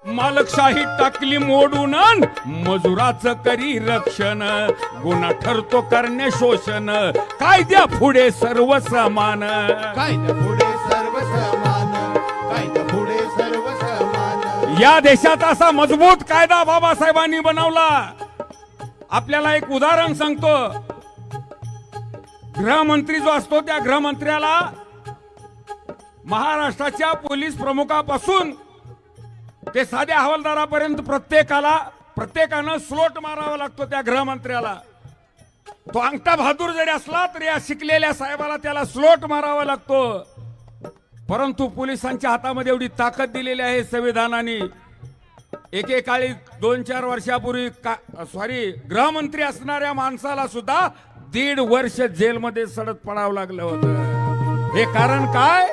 मालकशाही टाकली मोडून अन मजुराचं करी रक्षण, गुन्हा ठरतो करणे शोषण, कायद्या पुढे सर्व समान, कायद्या पुढे सर्व समान, कायद्या पुढे सर्व समान. या देशात असा मजबूत कायदा बाबासाहेबांनी बनवला. आपल्याला एक उदाहरण सांगतो. गृहमंत्री जो असतो त्या गृहमंत्र्याला महाराष्ट्राच्या पोलीस प्रमुखापासून ते साध्या हवालदारापर्यंत प्रत्येकानं स्लोट मारावा लागतो त्या गृहमंत्र्याला. तो अंगठा बहादूर जरी असला तरी या शिकलेल्या साहेबाला त्याला स्लोट मारावा लागतो. परंतु पोलिसांच्या हातामध्ये एवढी ताकद दिलेली आहे संविधानाने. एकेकाळी 2-4 वर्षापूर्वी गृहमंत्री असणाऱ्या माणसाला सुद्धा 1.5 वर्ष जेलमध्ये सडत पडावं लागलं होतं. हे कारण काय?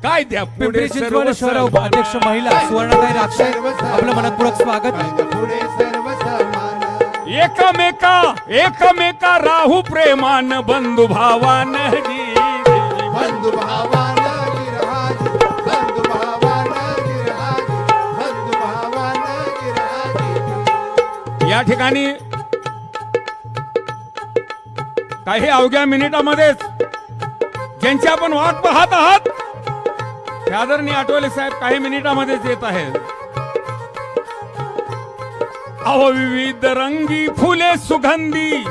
कायद्या पिंपरी चिंचवड शहर उपाध्यक्ष महिला सुवर्णाताई राक्षे, आपलं मनपूर्वक स्वागत. कायद्या पुढे सर्व समान. एकमेका राहू प्रेमान बंधू भावान बंधु भावाना गिरहाज, बंधु भावाना गिरहाज, बंधु भावाना गिरहाज. या ठिकाणी काही अवघ्या मिनिटामध्येच ज्यांची आपण वाट पाहत आहात ते आदरणीय आठवले साहेब काही मिनिटामध्येच येत आहेत. अहो विविध रंगी फुले सुगंधी,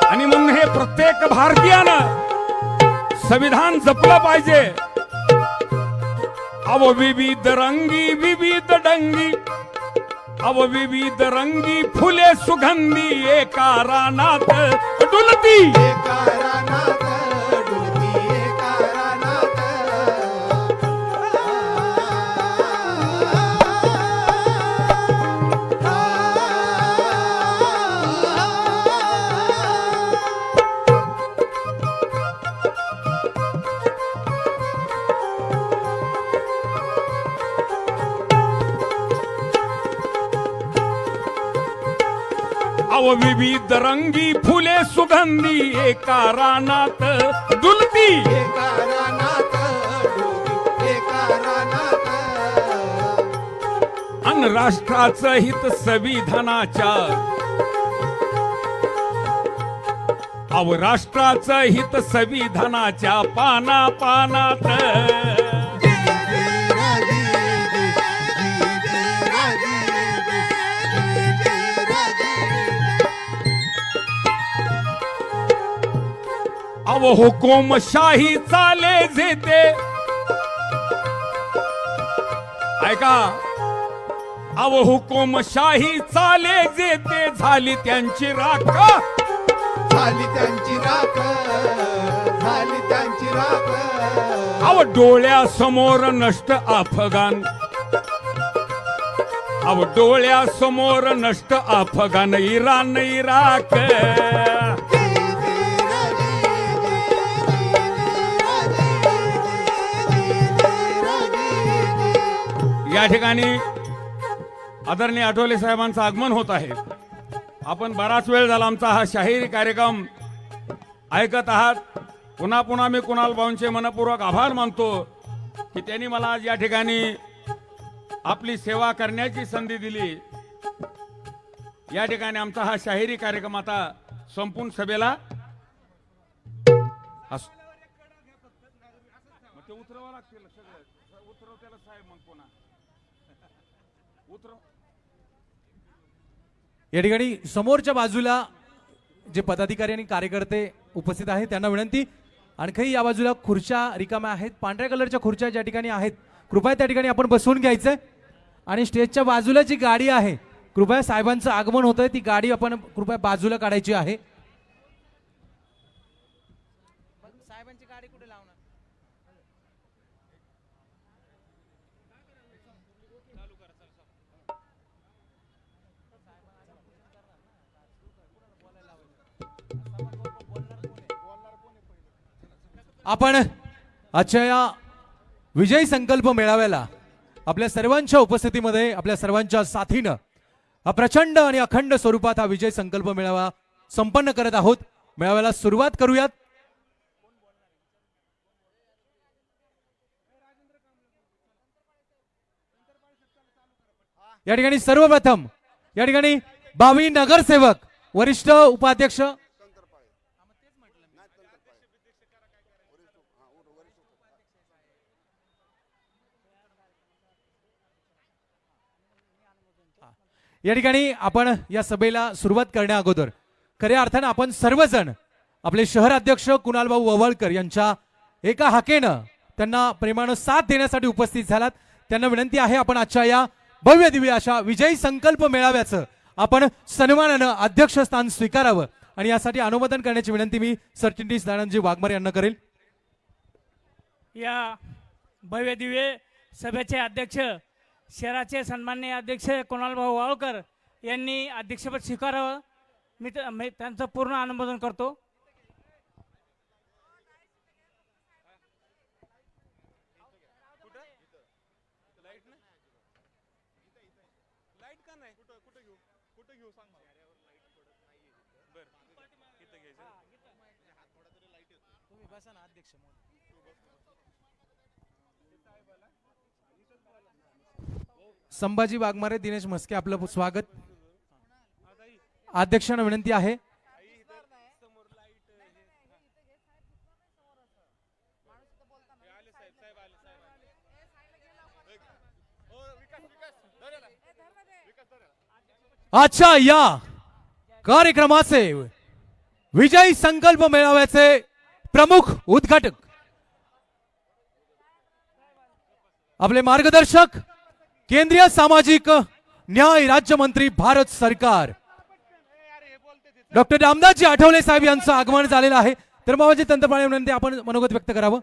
आणि म्हणून हे प्रत्येक भारतीयानं संविधान जपलं पाहिजे. अहो विविध रंगी विविध डंगी, अहो विविध रंगी फुले सुगंधी, एका रानात डुलती, एका रानात डुलती, एका रानात. अव विविध रंगी फुले सुगंधी, एका रानात डुलती, एका रानात डुलती, एका रानात. अन राष्ट्राचं हित संविधानाच्या, अव राष्ट्राचं हित संविधानाच्या पाना पानात. अव हुकुमशाही चाले जेते, ऐका, अव हुकुमशाही चाले जेते, झाली त्यांची राख, झाली त्यांची राख, झाली त्यांची राख. अव डोळ्यासमोर नष्ट अफगाण, अव डोळ्यासमोर नष्ट अफगाण, इराण इराक. या ठिकाणी आदरणीय आठवले साहेबांचं आगमन होत आहे. आपण बराच वेळ झाला आमचा हा शाहिरी कार्यक्रम ऐकत आहात. पुन्हा पुन्हा मी कुणाल भाऊंचे मनपूर्वक आभार मानतो की त्यांनी मला आज या ठिकाणी आपली सेवा करण्याची संधी दिली. या ठिकाणी आमचा हा शाहिरी कार्यक्रम आता संपूर्ण सभेला उतरवा लागतील सगळं, उतरवतेला साहेब मग पुन्हा उतरव. या ठिकाणी समोरच्या बाजूला जे पदाधिकारी आणि कार्यकर्ते उपस्थित आहेत त्यांना विनंती, आणखी या बाजूला खुर्च्या रिकाम्या आहेत, पांढऱ्या कलरच्या खुर्च्या ज्या ठिकाणी आहेत कृपया त्या ठिकाणी आपण बसवून घ्यायचंय. आणि स्टेजच्या बाजूला जी गाडी आहे कृपया साहेबांचं आगमन होतंय ती गाडी आपण कृपया बाजूला काढायची आहे. साहेबांची गाडी कुठे लावणार? आपण आजच्या या विजयी संकल्प मेळाव्याला आपल्या सर्वांच्या उपस्थितीमध्ये आपल्या सर्वांच्या साथीनं हा प्रचंड आणि अखंड स्वरूपात हा विजय संकल्प मेळावा संपन्न करत आहोत. मेळाव्याला सुरुवात करूयात. या ठिकाणी सर्वप्रथम या ठिकाणी 22 नगरसेवक वरिष्ठ उपाध्यक्ष या ठिकाणी आपण या सभेला सुरुवात करण्या अगोदर खऱ्या अर्थानं आपण सर्वजण आपले शहर अध्यक्ष कुणालभाऊ ववळकर यांच्या एका हाकेनं त्यांना प्रेमानं साथ देण्यासाठी उपस्थित झालात. त्यांना विनंती आहे आपण आजच्या या भव्य दिव्य अशा विजयी संकल्प मेळाव्याचं आपण सन्मानानं अध्यक्षस्थान स्वीकारावं आणि यासाठी अनुमोदन करण्याची विनंती मी सरचिटणीस दानंदजी वाघमारे यांना करेल. या भव्य दिव्य सभेचे अध्यक्ष शहराचे सन्माननीय अध्यक्ष कुणालभाऊ वाळकर यांनी अध्यक्षपद स्वीकारावं. मी त्यांचं पूर्ण अनुमोदन करतो. संभाजी वाघमारे, दिनेश म्हस्के आपलं स्वागत. अध्यक्षांना विनंती आहे आजच्या या कार्यक्रमाचे विजयी संकल्प मेळाव्याचे प्रमुख उद्घाटक आपले मार्गदर्शक केंद्रीय सामाजिक न्याय राज्यमंत्री भारत सरकार डॉक्टर रामदासजी आठवले साहेब यांचं आगमन झालेलं आहे. तर बाबाजी तंत्रपाळे विनंती आपण मनोगत व्यक्त करावं.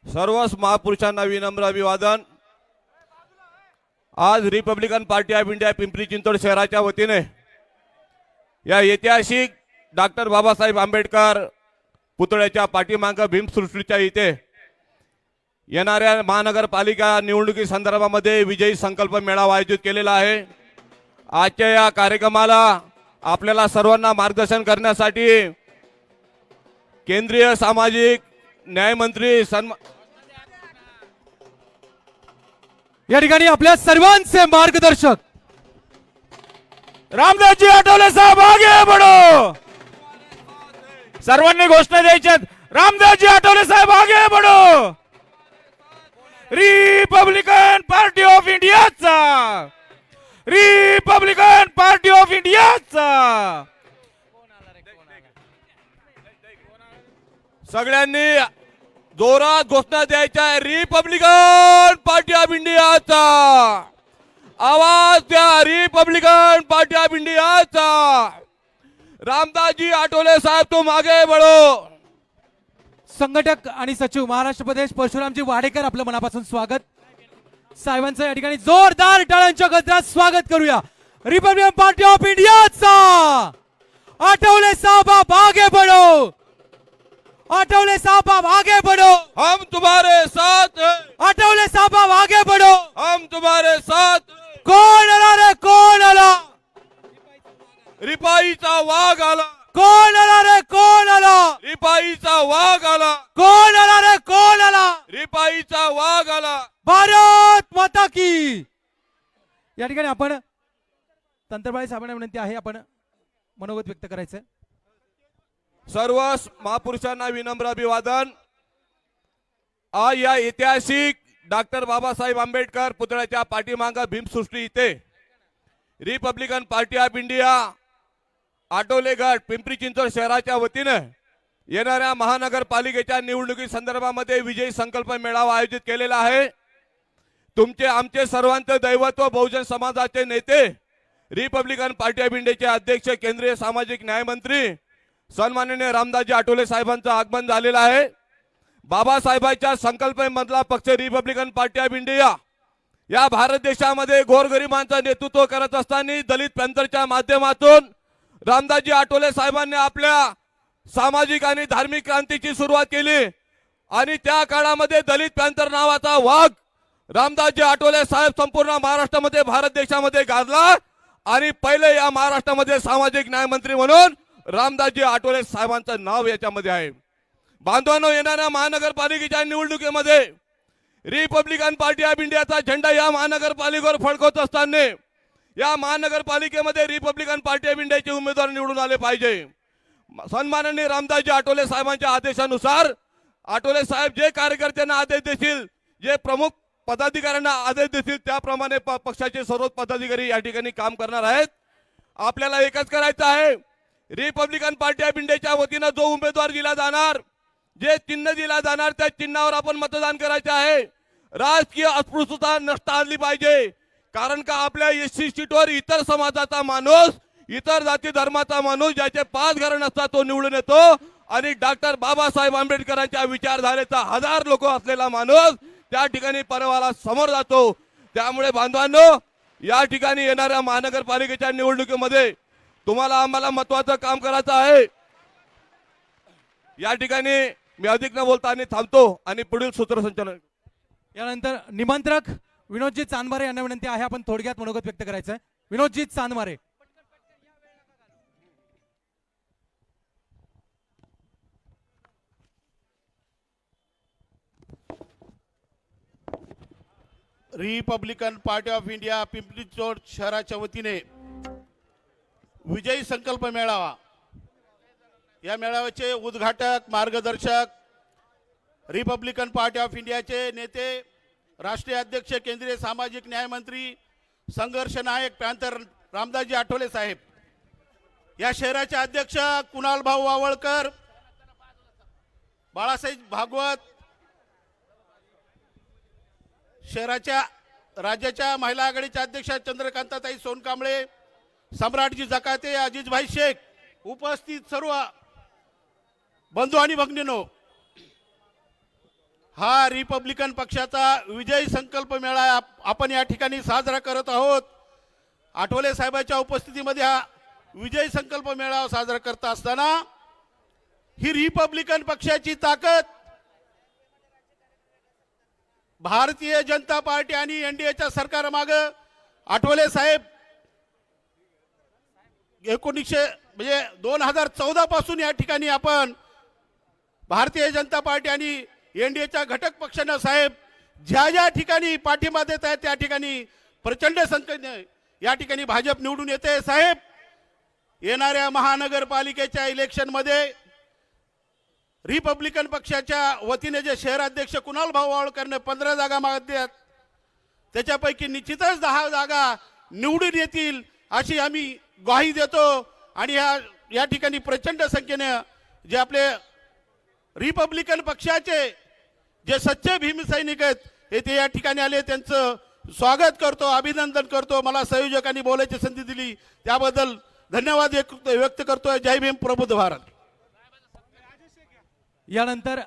सर्वच महापुरुषांना विनम्र अभिवादन. आज Republican Party of India Pimpri Chinchwad शहराच्या वतीने या ऐतिहासिक डॉक्टर बाबासाहेब आंबेडकर पुतळ्याच्या पाठीमागं भीमसृष्टीच्या इथे येणाऱ्या महानगरपालिका निवडणुकी संदर्भामध्ये विजयी संकल्प मेळावा आयोजित केलेला आहे. आजच्या या कार्यक्रमाला आपल्याला सर्वांना मार्गदर्शन करण्यासाठी केंद्रीय सामाजिक न्याय मंत्री या ठिकाणी आपल्या सर्वांचे मार्गदर्शक रामदासजी आठवले साहेब आगे बढो. सर्वांनी घोषणा द्यायच्यात. रामदासजी आठवले साहेब आगे बढो. रिपब्लिकन पार्टी ऑफ इंडियाचा रिपब्लिकन पार्टी ऑफ इंडियाचा सगळ्यांनी जोरात घोषणा द्यायच्या आहे. रिपब्लिकन पार्टी ऑफ इंडियाचा आवाज द्या. रिपब्लिकन पार्टी ऑफ इंडियाचा. रामदासजी आठवले साहेब तुम आगे बढ़ो. संघटक आणि सचिव महाराष्ट्र प्रदेश परशुरामजी वाडेकर आपलं मनापासून स्वागत. साहेबांचं या ठिकाणी जोरदार टाळ्यांच्या गजरात स्वागत करूया. रिपब्लिकन पार्टी ऑफ इंडियाचा आठवले साहब आप आगे बढ़ो. आठवले साहब आप आगे बढ़ो. हम तुम्हारे साथ हैं. आठवले साहब आप आगे बढ़ो. हम तुम्हारे साथ हैं. कोण आला रे कोण आला. रिपाईचा वाघ आला. कोण आला रे कोण आला. रिपाईचा वाघ आला. कोण आला रे कोण आला. रिपाईचा वाघ आला. भारत माता की. या ठिकाणी आपण तंत्रपाळे साहेबांना विनंती आहे आपण मनोगत व्यक्त करायचं. सर्व महापुरुषांना विनम्र अभिवादन. आज या ऐतिहासिक डॉक्टर बाबासाहेब आंबेडकर पुतळ्याच्या पाठीमागं भीमसृष्टी इथे रिपब्लिकन पार्टी ऑफ इंडिया आटोले गट पिंपरी चिंचवड शहराच्या वतीने येणाऱ्या महानगरपालिकेच्या निवडणुकी संदर्भामध्ये विजयी संकल्प मेळावा आयोजित केलेला आहे. तुमचे आमचे सर्वांचे दैवत्व बहुजन समाजाचे नेते रिपब्लिकन पार्टी ऑफ इंडियाचे अध्यक्ष केंद्रीय सामाजिक न्याय मंत्री सन्माननीय रामदासजी आठवले साहेबांचं आगमन झालेलं आहे. बाबासाहेबांच्या संकल्पमधला पक्ष रिपब्लिकन पार्टी ऑफ इंडिया या भारत देशामध्ये गोरगरिबांचं नेतृत्व करत असताना दलित पॅंथरच्या माध्यमातून रामदासजी आठवले साहेबांनी आपल्या सामाजिक आणि धार्मिक क्रांतीची सुरुवात केली आणि त्या काळामध्ये दलित पॅंथर नावाचा वाघ रामदासजी आठवले साहेब संपूर्ण महाराष्ट्रामध्ये भारत देशामध्ये गाजला आणि पहिले या महाराष्ट्रामध्ये सामाजिक न्याय मंत्री म्हणून रामदासजी आठवले साहेबांचं नाव याच्यामध्ये आहे. बांधवांनो, येणाऱ्या महानगरपालिकेच्या निवडणुकीमध्ये रिपब्लिकन पार्टी ऑफ इंडियाचा झेंडा या महानगरपालिकेवर फडकवत असताना या महानगरपालिकेमध्ये रिपब्लिकन पार्टी ऑफ इंडियाचे उमेदवार निवडून आले पाहिजे। सन्माननीय रामदासजी आठवले साहेबांच्या आदेशानुसार आठवले साहेब जे कार्यकर्त्यांना आदेश देतील, जे प्रमुख पदाधिकाऱ्यांना आदेश देतील त्याप्रमाणे पक्षाचे सर्व पदाधिकारी या ठिकाणी काम करणार आहेत। आपल्याला एकच करायचं आहे, रिपब्लिकन पार्टी ऑफ इंडियाच्या वतीनं जो उमेदवार दिला जाणार, जे चिन्ह दिला जाणार त्या चिन्हावर आपण मतदान करायचे आहे। राजकीय अस्पृश्यता नष्ट आणली पाहिजे, कारण का आपल्या एससी सीटवर इतर समाजाचा माणूस, इतर जाती धर्माचा माणूस ज्याचे 5 घरं नसतात तो निवडून येतो आणि डॉक्टर बाबासाहेब आंबेडकरांच्या विचारधारेचा 1000 लोक असलेला माणूस त्या ठिकाणी पर्वाला समोर जातो। त्यामुळे बांधवांनो, या ठिकाणी येणाऱ्या महानगरपालिकेच्या निवडणुकीमध्ये तुम्हाला आम्हाला महत्त्वाचं काम करायचं आहे। या ठिकाणी मी अधिक न बोलता आणि थांबतो आणि पुढील सूत्रसंचालन। यानंतर निमंत्रक विनोदजी चांदमारे यांना विनंती आहे, आपण थोडक्यात मनोगत व्यक्त करायचं आहे। Vinodji Chandmare. Republican Party of India Pimpri Chinchwad शहराच्या वतीने विजयी संकल्प मेळावा, या मेळाव्याचे उद्घाटक मार्गदर्शक रिपब्लिकन पार्टी ऑफ इंडियाचे नेते, राष्ट्रीय अध्यक्ष, केंद्रीय सामाजिक न्याय मंत्री, संघर्ष नायक पॅंथर रामदासजी आठवले साहेब, या शहराचे अध्यक्ष कुणाल भाऊ वावळकर, बाळासाहेब भागवत, शहराच्या राज्याच्या महिला आघाडीच्या अध्यक्षा चंद्रकांताताई सोनकांबळे, सम्राटजी जकाते, अजीजभाई शेख, उपस्थित सर्व बंधू आणि भगिनींनो, हा रिपब्लिकन पक्षाचा विजयी संकल्प मेळावा आपण या ठिकाणी साजरा करत आहोत। आठवले साहेबांच्या उपस्थितीमध्ये हा विजयी संकल्प मेळावा साजरा करत असताना ही रिपब्लिकन पक्षाची ताकद भारतीय जनता पार्टी आणि एनडीएच्या सरकारमागे आठवले साहेब 2014 पासून या ठिकाणी आपण भारतीय जनता पार्टी आणि एनडीएच्या घटक पक्षांना साहेब ज्या ठिकाणी पाठिंबा देत आहेत त्या ठिकाणी प्रचंड संख्येने या ठिकाणी भाजप निवडून येते। साहेब, येणाऱ्या महानगरपालिकेच्या इलेक्शन मध्ये रिपब्लिकन पक्षाच्या वतीने जे शहराध्यक्ष कुणाल भाऊ वावळकरने 15 जागा मागितल्यात, त्याच्यापैकी निश्चितच 10 जागा निवडून येतील अशी आम्ही ग्वाही देतो। आणि या ठिकाणी प्रचंड संख्येने जे आपले रिपब्लिकन पक्षाचे जे सच्चे भीमसैनिक आहेत ते या ठिकाणी आले, त्यांचं स्वागत करतो, अभिनंदन करतो। मला संयोजकांनी बोलायची संधी दिली त्याबद्दल धन्यवाद व्यक्त करतोय। जय भीम, प्रबुद्ध भारत। यानंतर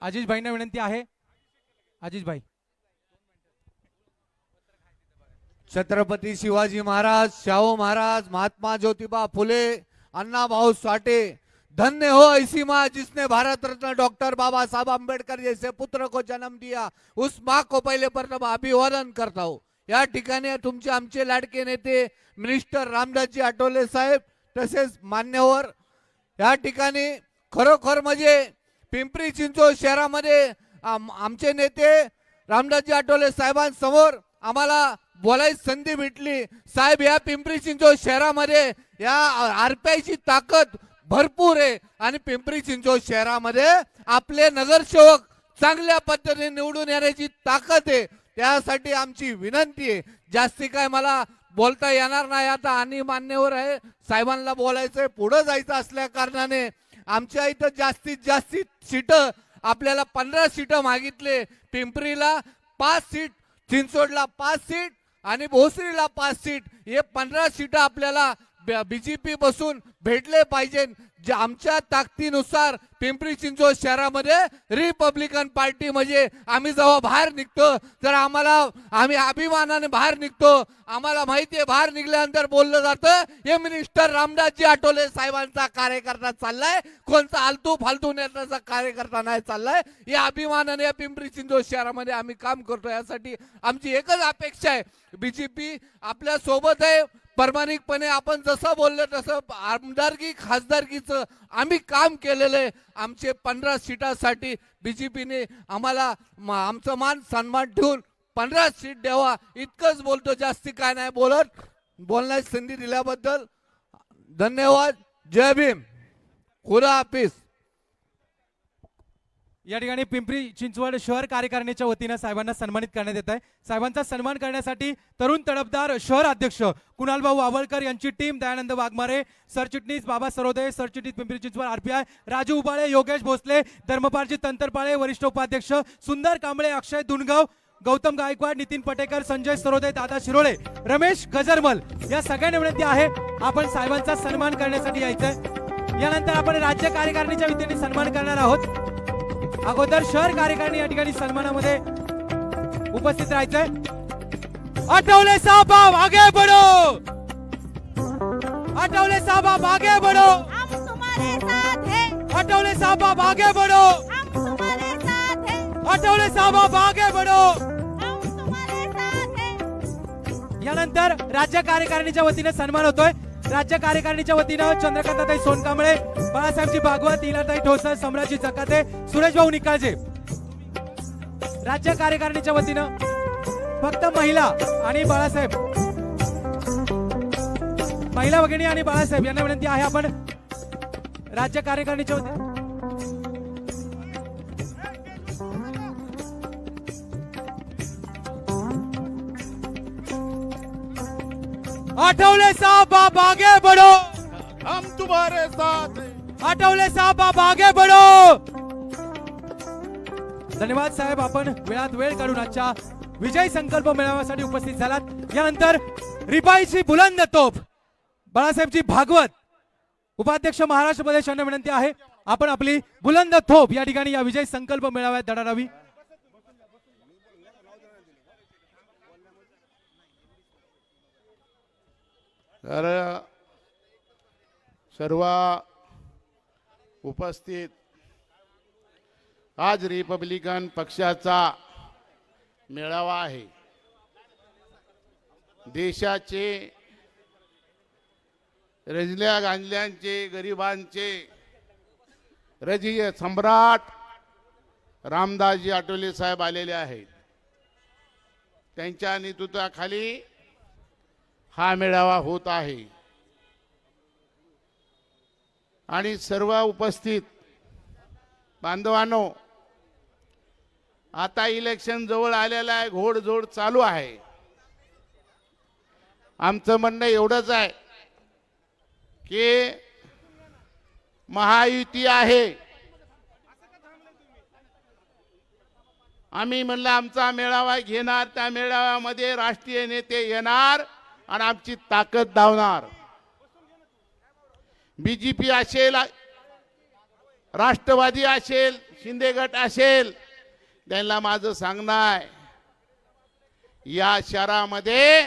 आजीज भाईंना विनंती आहे। आजीज भाई। छत्रपती शिवाजी महाराज, शाहू महाराज, महात्मा ज्योतिबा फुले, अन्ना भाऊ साठे, धन्य हो ऐसी माँ जिसने भारत रत्न डॉक्टर बाबा साहब आम्बेडकर जैसे पुत्र को जन्म दिया, उस माँ को पहले प्रथम अभिवादन करता हूँ। या ठिकाणी तुमचे आमचे लाडके नेते मिनिस्टर रामदासजी आठवले साहेब तसेच मान्यवर या ठिकाणी खरोखर म्हणजे पिंपरी चिंचवड शहरामध्ये आमचे नेते रामदासजी आठवले साहेबांसमोर आम्हाला बोलायची संधी भेटली। साहेब, या पिंपरी चिंचवड शहरामध्ये या आरपीआयची ताकद भरपूर आहे आणि पिंपरी चिंचवड शहरामध्ये आपले नगरसेवक चांगल्या पद्धतीने निवडून येण्याची ताकद आहे। त्यासाठी आमची विनंती आहे, जास्ती काय मला बोलता येणार नाही आता, आणि मान्यवर आहे साहेबांना बोलायचंय, पुढे जायचं असल्या कारणाने आमच्या इथं जास्तीत जास्त सीट आपल्याला 15 सीट मागितले। पिंपरीला 5 सीट, चिंचवडला 5 सीट आणि भोसरीला 5 सीट, हे 15 सीट आपल्याला बीजेपी बसून भेटले पाहिजे। जे आमच्या ताकदीनुसार पिंपरी चिंचवड शहरामध्ये रिपब्लिकन पार्टी म्हणजे आम्ही जेव्हा बाहेर निघतो तर आम्ही अभिमानाने बाहेर निघतो। आम्हाला माहिती आहे बाहेर निघल्यानंतर बोललं जातं हे मिनिस्टर रामदासजी आठवले साहेबांचा कार्यकर्ता चाललाय, कोणता आलतू फालतू नेत्याचा कार्यकर्ता नाही चाललाय। या अभिमानाने या पिंपरी चिंचवड शहरामध्ये आम्ही काम करतो। यासाठी आमची एकच अपेक्षा आहे, बीजेपी आपल्या सोबत आहे, प्रामाणिकपणे आपण जसं बोललं तसं आमदारकी खासदारकीचं आम्ही काम केलेलं आहे. आमचे 15 सीटासाठी बीजेपीने आम्हाला आमचं मान सन्मान ठेवून 15 सीट द्यावा इतकंच बोलतो. जास्ती काय नाही बोलत. बोलण्याची संधी दिल्याबद्दल धन्यवाद. जय भीम. खुदा हाफिज. या ठिकाणी पिंपरी चिंचवड शहर कार्यकारिणीच्या वतीनं साहेबांना सन्मानित करण्यात येत आहे. साहेबांचा सन्मान करण्यासाठी तरुण तडफदार शहर अध्यक्ष कुणालभाऊ वावळकर यांची टीम, दयानंद वाघमारे सरचिटणीस, बाबा सरोदे सरचिटणीस पिंपरी चिंचवड RPI, राजू उबाळे, योगेश भोसले, धर्मपालजी तंतरपाळे वरिष्ठ उपाध्यक्ष, सुंदर कांबळे, अक्षय दुनगाव, गौतम गायकवाड, नितीन पटेकर, संजय सरोदे, दादा शिरोळे, रमेश गजरमल या सगळ्यांना विनंती आहे आपण साहेबांचा सन्मान करण्यासाठी यायचंय. यानंतर आपण राज्य कार्यकारिणीच्या वतीने सन्मान करणार आहोत. अगोदर शहर कार्यकारिणी या ठिकाणी सन्मानामध्ये उपस्थित राहायचंय. आठवले साहब आप आगे बढ़ो. आठवले साहब आप आगे बढ़ो. हम तुम्हारे साथ हैं. आठवले साहब आप आगे बढ़ो. हम तुम्हारे साथ हैं. आठवले साहब आप आगे बढ़ो. हम तुम्हारे साथ हैं. यानंतर राज्य कार्यकारिणीच्या वतीने सन्मान होतोय. राज्य कार्यकारिणीच्या वतीनं चंद्रकांताताई सोनकांबळे, बाळासाहेबजी भागवत, इलाताई ठोसर, सम्राजी जकाते, सुरेश भाऊ निकाळजे. राज्य कार्यकारिणीच्या वतीनं फक्त महिला आणि बाळासाहेब, महिला भगिनी आणि बाळासाहेब यांना विनंती आहे आपण राज्य कार्यकारिणीच्या वतीनं आठवले साहब आप आगे बढ़ो. हम तुम्हारे साथ हैं. आठवले साहब आप आगे बढ़ो. धन्यवाद साहेब, आपण वेळात वेळ काढून आजच्या विजय संकल्प मेळाव्यासाठी उपस्थित झालात. यानंतर रिपाईची बुलंद तोफ बाळासाहेबजी भागवत, उपाध्यक्ष महाराष्ट्र प्रदेश यांना विनंती आहे आपण आपली बुलंद तोफ या ठिकाणी या विजय संकल्प मेळाव्यात धडाडावी. तर सर्व उपस्थित आज रिपब्लिकन पक्षाचा मेळावा आहे. देशाचे रजल्या गांजल्यांचे, गरिबांचे रजनीय सम्राट रामदासजी आठवले साहेब आलेले आहेत. त्यांच्या नेतृत्वाखाली हा मेळावा होत आहे आणि सर्व उपस्थित बांधवांनो, आता इलेक्शन जवळ आलेलं आहे, घोडदौड चालू आहे. आमचं म्हणणं एवढंच आहे की महायुती आहे. आम्ही म्हणलं आमचा मेळावा घेणार, त्या मेळाव्यामध्ये राष्ट्रीय नेते येणार आणि आमची ताकद दावणार. बीजेपी असेल, राष्ट्रवादी असेल, शिंदे गट असेल, त्यांना माझं सांगणं आहे या शहरामध्ये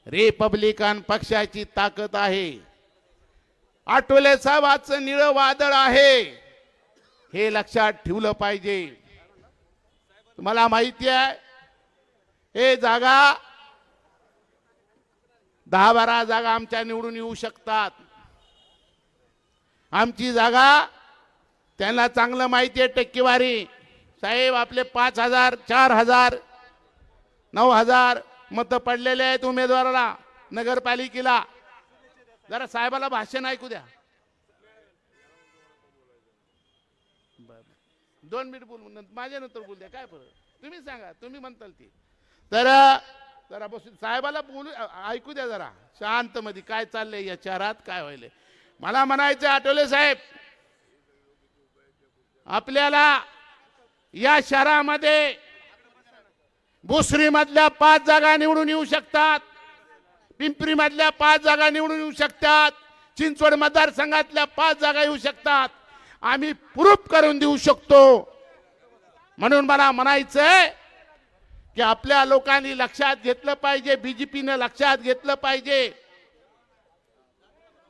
रिपब्लिकन पक्षाची ताकद आहे. आठवले साहेबांचं निळं वादळ आहे, हे लक्षात ठेवलं पाहिजे. तुम्हाला माहिती आहे हे जागा 10-12 जागा आमच्या निवडून येऊ शकतात. आमची जागा त्यांना चांगलं माहिती आहे. टक्केवारी साहेब आपले 5,000, 4,000, 9,000 मतं पडलेले आहेत उमेदवाराला नगरपालिकेला. जरा साहेबाला भाषण ऐकू द्या. 2 मिनिट बोल, माझ्या नंतर बोल द्या. काय फरक, तुम्ही सांगा, तुम्ही म्हणताल ती. तर जरा बसून साहेबाला बोलू ऐकू द्या जरा शांत मध्ये. काय चाललंय या शहरात, काय व्हायलंय. मला म्हणायचं आठवले साहेब, आपल्याला या शहरामध्ये भोसरी मधल्या 5 जागा निवडून येऊ शकतात, पिंपरी मधल्या 5 जागा निवडून येऊ शकतात, चिंचवड मतदारसंघातल्या 5 जागा येऊ शकतात. आम्ही प्रूफ करून देऊ शकतो. म्हणून मला म्हणायचंय की आपल्या लोकांनी लक्षात घेतलं पाहिजे, बीजेपीने लक्षात घेतलं पाहिजे.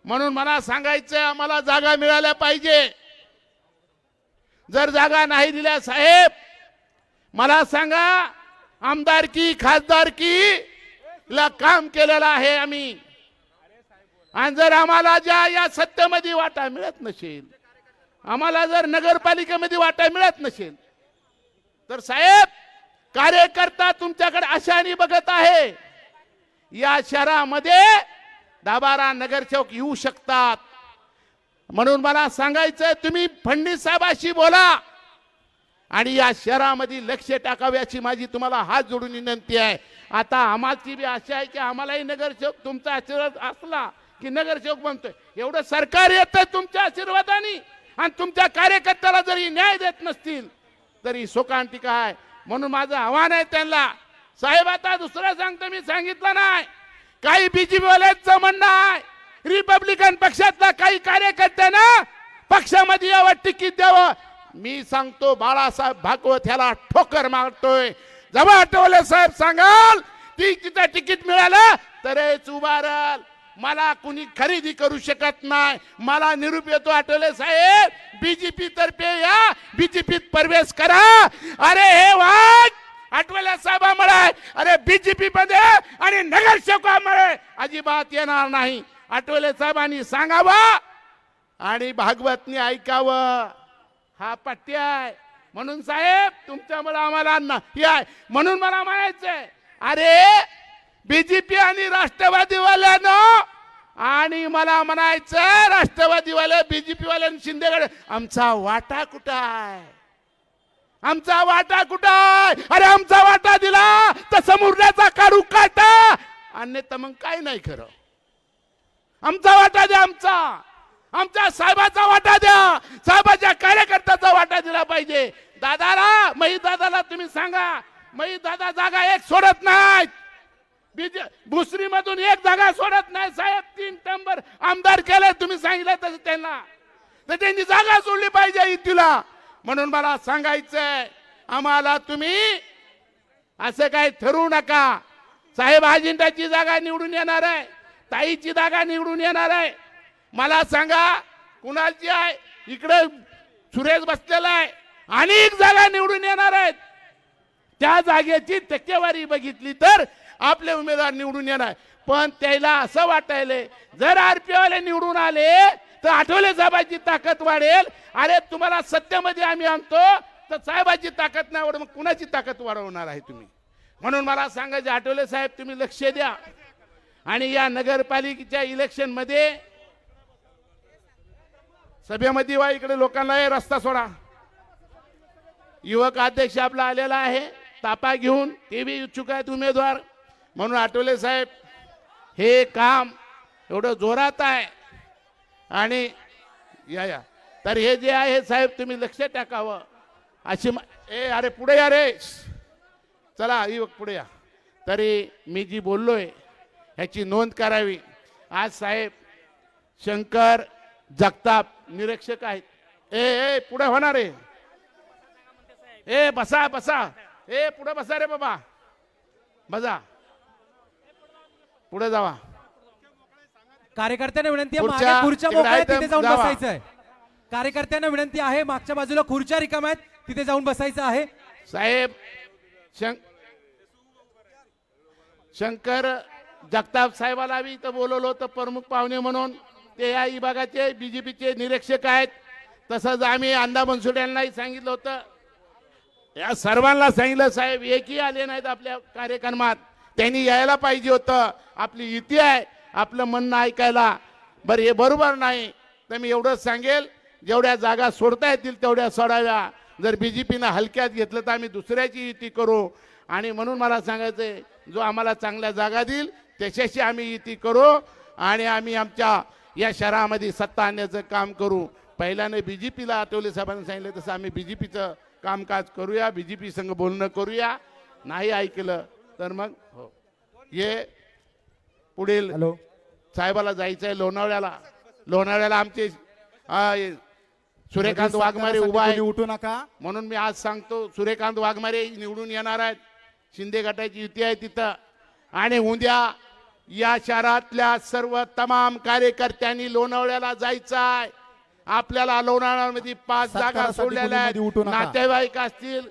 म्हणून मला सांगायचंय आम्हाला जागा मिळाल्या पाहिजे. जर जागा नाही दिल्या साहेब, मला सांगा, आमदारकी खासदारकी ला काम केलेलं आहे आम्ही. आणि जर आम्हाला ज्या या सत्तेमध्ये वाटा मिळत नसेल, आम्हाला जर नगरपालिकेमध्ये वाटा मिळत नसेल, तर साहेब कार्यकर्ता तुमच्याकडे आशाने बघत आहे. या शहरामध्ये 10-12 नगरसेवक येऊ शकतात. म्हणून मला सांगायचं, तुम्ही फडणवीस साहेबाशी बोला आणि या शहरामध्ये लक्ष टाकाव्याची माझी तुम्हाला हात जोडून विनंती आहे. आता आम्हाची बी आशा आहे की आम्हालाही नगरसेवक तुमचा आशीर्वाद असला की नगरसेवक बनतोय. एवढं सरकार येतं तुमच्या आशीर्वादाने, आणि तुमच्या कार्यकर्त्याला जरी न्याय देत नसतील तरी शोकांतिका आहे. म्हणून माझं आव्हान आहे त्यांना, साहेब आता दुसरं सांगतो, मी सांगितलं नाही, काही बीजेपी वाल्यांचं म्हणणं आहे रिपब्लिकन पक्षातला काही कार्यकर्त्यांना पक्षामध्ये यावं, तिकीट द्यावं. मी सांगतो बाळासाहेब भागवत ह्याला ठोकर मारतोय. जेव्हा आठवले साहेब सांगाल ती तिथं तिकीट मिळालं तरच उभारल. मला कुणी खरेदी करू शकत नाही. मला निरूप येतो आठवले साहेब, बीजेपी तर्फे या, बीजेपीत प्रवेश करा. अरे हे वाट आठवले साहेबांमुळे, अरे बीजेपी मध्ये आणि नगरसेवकांमुळे अजिबात येणार नाही. आठवले साहेबांनी सांगावं आणि भागवतनी ऐकावं. हा पट्टी आहे. म्हणून साहेब तुमच्यामुळे आम्हाला हे आहे. म्हणून मला म्हणायचंय, अरे बीजेपी आणि राष्ट्रवादीवाल्यानं, आणि मला म्हणायचं राष्ट्रवादीवाले बीजेपी वाल्यानं शिंदेकडे, आमचा वाटा कुठं आहे? आमचा वाटा कुठं आहे? अरे आमचा वाटा दिला तर समुद्राचा काढू काटा, अन्यथा मग काय नाही खरं. आमचा वाटा द्या, आमच्या साहेबाचा वाटा द्या, साहेबाच्या कार्यकर्त्याचा वाटा दिला पाहिजे. दादाला, मही दादाला तुम्ही सांगा, मही दादा जागा एक सोडत नाहीत. भुसरी मधून एक जागा सोडत नाही साहेब. 3 टंबर आमदार केले, तुम्ही सांगितलं तसं त्यांना, तर त्यांची जागा सोडली पाहिजे इथला. म्हणून मला सांगायचंय, आम्हाला तुम्ही असं काही ठरवू नका. साहेब अजिंठाची जागा निवडून येणार आहे, ताईची जागा निवडून येणार आहे. मला सांगा कुणाची आहे? इकडे सुरेश बसलेला आहे, अनेक जागा निवडून येणार आहेत. त्या जागेची टक्केवारी बघितली तर आपले उमेदवार निवडून येणार. पण त्याला असं वाटायले जर आरपी वाले निवडून आले तर आठवले साहेबांची ताकद वाढेल. अरे तुम्हाला सत्तेमध्ये आम्ही आणतो तर साहेबाची ताकद नाही वाढ, मग कुणाची ताकद वाढवणार आहे तुम्ही? म्हणून मला सांगायचे, आठवले साहेब तुम्ही लक्ष द्या आणि या नगरपालिकेच्या इलेक्शन मध्ये सभेमध्ये वा इकडे लोकांना हे रस्ता सोडा. युवक अध्यक्ष आपला आलेला आहे तापा घेऊन, ते बी इच्छुक आहेत उमेदवार. म्हणून आठवले साहेब हे काम एवढं जोरात आहे आणि या तर हे जे आहे साहेब तुम्ही लक्ष टाकावं अशी अरे पुढे या रे, चला युवक पुढे या. तरी मी जी बोललोय ह्याची नोंद करावी. आज साहेब शंकर जगताप निरीक्षक आहेत. ए पुढे होणार आहे, ए बसा बसा, ए पुढे बसा रे बाबा, बसा पुढे जावा. कार्यकर्त्यांना विनंती आहे, खुर्च्या मागे खुर्च्या तिकडे मोकळ्या आहेत, तिथे जाऊन जावा. बसायचं आहे. कार्यकर्त्यांना विनंती आहे, मागच्या बाजूला खुर्च्या रिकाम्या आहेत, तिथे जाऊन बसायचं आहे. साहेब शंकर जगताप साहेबाला बी इथं बोलवलं होतं प्रमुख पाहुणे म्हणून. ते या विभागाचे बीजेपीचे निरीक्षक आहेत. तसंच आम्ही अण्णा बनसोडे यांनाही सांगितलं होतं. या सर्वांना सांगितलं साहेब, एकही आले नाहीत आपल्या कार्यक्रमात. त्यांनी यायला पाहिजे होतं. आपली युती आहे, आपलं म्हणणं ऐकायला. बरं हे बरोबर नाही तर मी एवढंच सांगेल, जेवढ्या जागा सोडता येतील तेवढ्या सोडाव्या. जर बीजेपीनं हलक्यात घेतलं तर आम्ही दुसऱ्याची युती करू. आणि म्हणून मला सांगायचंय, जो आम्हाला चांगल्या जागा देईल त्याच्याशी आम्ही युती करू आणि आम्ही आमच्या या शहरामध्ये सत्ता आणण्याचं काम करू. पहिल्याने बीजेपीला आठवले साहेबांनी सांगितलं तसं आम्ही बीजेपीचं कामकाज करूया, बीजेपी संघ बोलणं करूया. नाही ऐकलं तर मग हो ये पुढील साहेबाला जायचं आहे लोणावळ्याला. लोणावळ्याला आमचे सूर्यकांत वाघमारे उभा आहे, उठू नका. म्हणून मी आज सांगतो सूर्यकांत वाघमारे निवडून येणार आहेत. शिंदे गटाची युती आहे तिथं. आणि उद्या या शहरातल्या सर्व तमाम कार्यकर्त्यांनी लोणावळ्याला जायचं आहे. आपल्याला लोणावळ्यामध्ये 5 जागा सोडलेल्या आहेत. उठू नका. नातेवाईक असतील,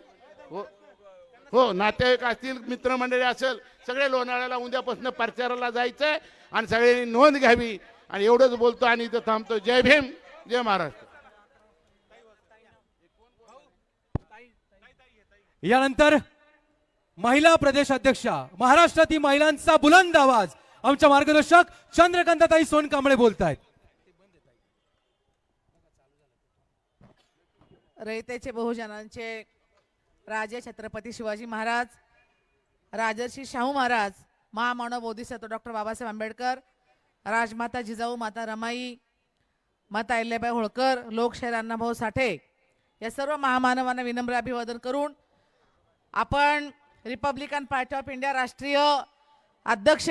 हो नातेवाईक असतील, मित्रमंडळी असेल, सगळे लोणावळ्याला उद्यापासून प्रचाराला जायचंय आणि सगळ्यांनी नोंद घ्यावी. आणि एवढंच बोलतो आणि इथं थांबतो. जय भीम, जय महाराष्ट्र. यानंतर महिला प्रदेश अध्यक्षा, महाराष्ट्रातील महिलांचा बुलंद आवाज, आमच्या मार्गदर्शक चंद्रकांताताई सोनकांबळे बोलतायत. रयतेचे बहुजनांचे राजे छत्रपती शिवाजी महाराज, राजर्षी शाहू महाराज, महामानव बोधिसत्व डॉक्टर बाबासाहेब आंबेडकर, राजमाता जिजाऊ माता रमाई, माता अहिल्याबाई होळकर, लोकशाहीर अण्णाभाऊ साठे या सर्व महामानवांना विनम्र अभिवादन करून आपण रिपब्लिकन पार्टी ऑफ इंडिया राष्ट्रीय अध्यक्ष,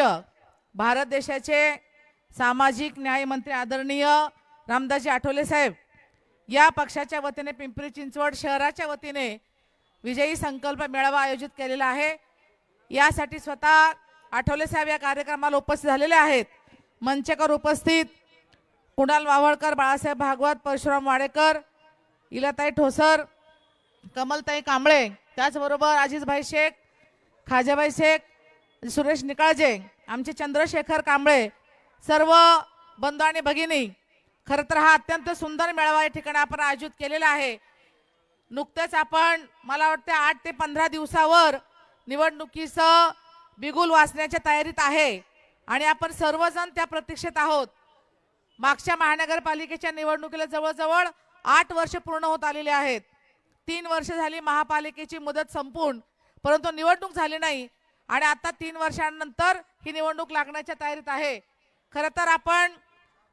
भारत देशाचे सामाजिक न्याय मंत्री आदरणीय रामदासजी आठवले साहेब या पक्षाच्या वतीने पिंपरी चिंचवड शहराच्या वतीने विजयी संकल्प मेळावा आयोजित केलेला आहे. यासाठी स्वतः आठवले साहेब या कार्यक्रमाला उपस्थित झालेले आहेत. मंचकर उपस्थित कुणाल वावळकर, बाळासाहेब भागवत, परशुराम वाडेकर, इलाताई ठोसर, कमलताई कांबळे, त्याचबरोबर अजिजभाई शेख, खाजाबाई शेख, सुरेश निकाळजे, आमचे चंद्रशेखर कांबळे, सर्व बंधू आणि भगिनी, खरं तर हा अत्यंत सुंदर मेळावा या ठिकाणी आपण आयोजित केलेला आहे. नुकतेच आपण मला वाटते 8 ते 15 दिवसावर निवडणुकीचं बिगुल वाचण्याच्या तयारीत आहे आणि आपण सर्वजण त्या प्रतीक्षेत आहोत. मागच्या महानगरपालिकेच्या निवडणुकीला जवळजवळ 8 वर्ष पूर्ण होत आलेली आहेत. 3 वर्ष झाली महापालिकेची मुदत संपून, परंतु निवडणूक झाली नाही आणि आता 3 वर्षांनंतर ही निवडणूक लागण्याच्या तयारीत आहे. खरं तर आपण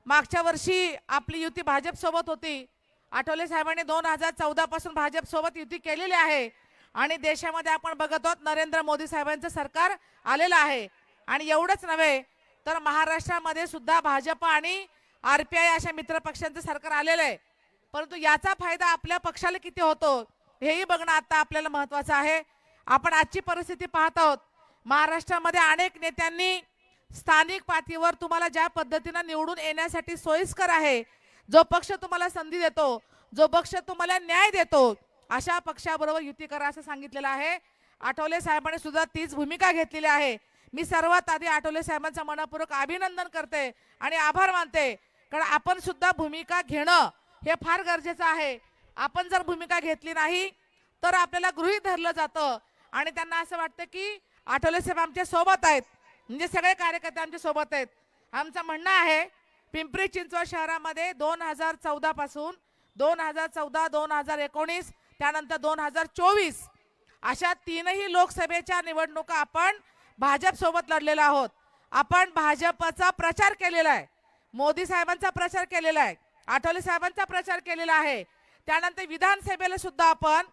मागच्या वर्षी आपली युती भाजप सोबत होती. आठवले साहेबांनी 2014 पासून भाजप सोबत युती केलेली आहे आणि देशामध्ये आपण बघत आहोत नरेंद्र मोदी साहेबांचं सरकार आलेलं आहे. आणि एवढंच नव्हे तर महाराष्ट्रामध्ये सुद्धा भाजप आणि RPI अशा मित्र पक्षांचं सरकार आलेलं आहे. परंतु याचा फायदा आपल्या पक्षाला किती होतो हेही बघणं आता आपल्याला महत्त्वाचं आहे. आपण आजची परिस्थिती पाहत आहोत. महाराष्ट्रामध्ये अनेक नेत्यांनी स्थानिक पातळीवर तुम्हाला ज्या पद्धतीनं निवडून येण्यासाठी सोयीस्कर आहे, जो पक्ष तुम्हाला संधी देतो, जो पक्ष तुम्हाला न्याय देतो, अशा पक्षाबरोबर युती करा असं सांगितलेलं आहे. आठवले साहेबांनी सुद्धा तीच भूमिका घेतलेली आहे. मी सर्वात आधी आठवले साहेबांचं मनपूर्वक अभिनंदन करते आणि आभार मानते, कारण आपण सुद्धा भूमिका घेणं हे फार गरजेचं आहे. आपण जर भूमिका घेतली नाही तर आपल्याला गृहीत धरलं जातं आणि त्यांना असं वाटतं की आठवले साहेब आमच्या सोबत आहेत, म्हणजे सगळे कार्यकर्ते आमच्या सोबत आहेत. आमचं म्हणणं आहे पिंपरी चिंचवड शहरामध्ये 2014 पासून 2014, 2019 त्यानंतर 2024 अशा 3ही लोकसभेच्या निवडणुका आपण भाजप सोबत लढलेलो आहोत. आपण भाजपचा प्रचार केलेला आहे, मोदी साहेबांचा प्रचार केलेला आहे, आठवले साहेबांचा प्रचार केलेला आहे. त्यानंतर विधानसभेला सुद्धा आपण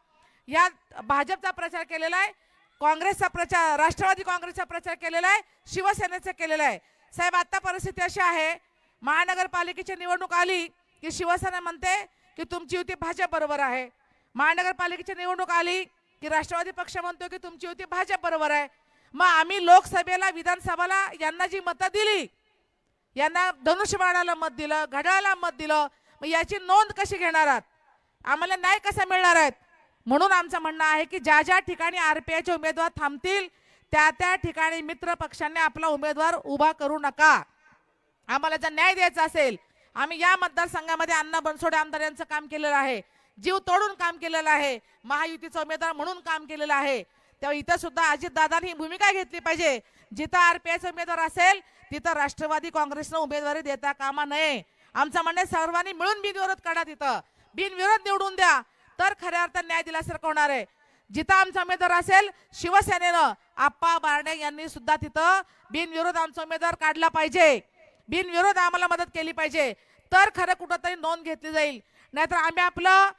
या भाजपचा प्रचार केलेला आहे, काँग्रेसचा प्रचार, राष्ट्रवादी काँग्रेसचा प्रचार केलेला आहे, शिवसेनेचा केलेला आहे. साहेब आता परिस्थिती अशी आहे, महानगरपालिकेची निवडणूक आली की शिवसेना म्हणते की तुमची युती भाजप बरोबर आहे. महानगरपालिकेची निवडणूक आली की राष्ट्रवादी पक्ष म्हणतो की तुमची युती भाजप बरोबर आहे. मग आम्ही लोकसभेला, विधानसभेला यांना जी मतं दिली, यांना धनुष्यबाणाला मत दिलं, घड्याळाला मत दिलं, मग याची नोंद कशी घेणार आहात, आम्हाला न्याय कसा मिळणार आहेत. म्हणून आमचं म्हणणं आहे की ज्या ज्या ठिकाणी RPIचे उमेदवार थांबतील त्या त्या ठिकाणी मित्र पक्षांनी आपला उमेदवार उभा करू नका. आम्हाला जर न्याय द्यायचा असेल, आम्ही या मतदारसंघामध्ये अण्णा बनसोडे आमदार यांचं काम केलेलं आहे, जीव तोडून काम केलेलं आहे, महायुतीचा उमेदवार म्हणून काम केलेलं आहे. तेव्हा इथं सुद्धा अजितदादांनी ही भूमिका घेतली पाहिजे. जिथं RPIचा उमेदवार असेल तिथं राष्ट्रवादी काँग्रेसनं उमेदवारी देता कामा नये. आमचं म्हणणं सर्वांनी मिळून बिनविरोध काढा, तिथं बिनविरोध निवडून द्या, तर खऱ्या अर्थाने न्याय दिल्यासारखं होणार आहे. जिथं आमचा उमेदवार असेल शिवसेनेनं आप्पा बारणे यांनी सुद्धा तिथं बिनविरोध आमचा उमेदवार काढला पाहिजे, बिनविरोध आम्हाला मदत केली पाहिजे, तर खरं कुठंतरी नोंद घेतली जाईल. नाहीतर आम्ही आपलं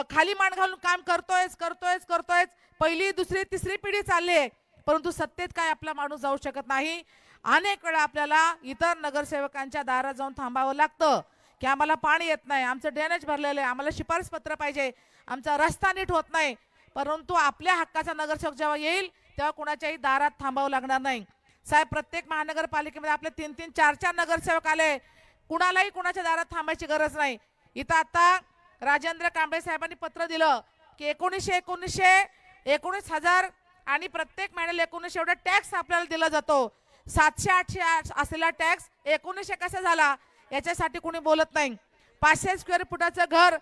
खाली मान घालून काम करतोय, पहिली, दुसरी, तिसरी पिढी चालली आहे, परंतु सत्तेत काय आपला माणूस जाऊ शकत नाही. अनेक वेळा आपल्याला इतर नगरसेवकांच्या दारात जाऊन थांबावं लागतं की आम्हाला पाणी येत नाही, आमचं ड्रेनेज भरलेलं आहे, आम्हाला शिफारस पत्र पाहिजे, आमचा रस्ता नीट होत नाही. परंतु आपल्या हक्काचा नगरसेवक जेव्हा येईल तेव्हा कुणाच्याही दारात थांबावं लागणार नाही. साहेब, प्रत्येक महानगरपालिकेमध्ये आपले 3-3, 4-4 नगरसेवक आले, कुणालाही कुणाच्या दारात थांबायची गरज नाही. इथं आता राजेंद्र कांबळे साहेबांनी पत्र दिलं की 19,000 आणि प्रत्येक महिन्याला 1900 एवढा टॅक्स आपल्याला दिला जातो. 700-800 असलेला टॅक्स 1900 कसा झाला याच्यासाठी कोणी बोलत नाही. 500 स्क्वेअर फुटाचं घर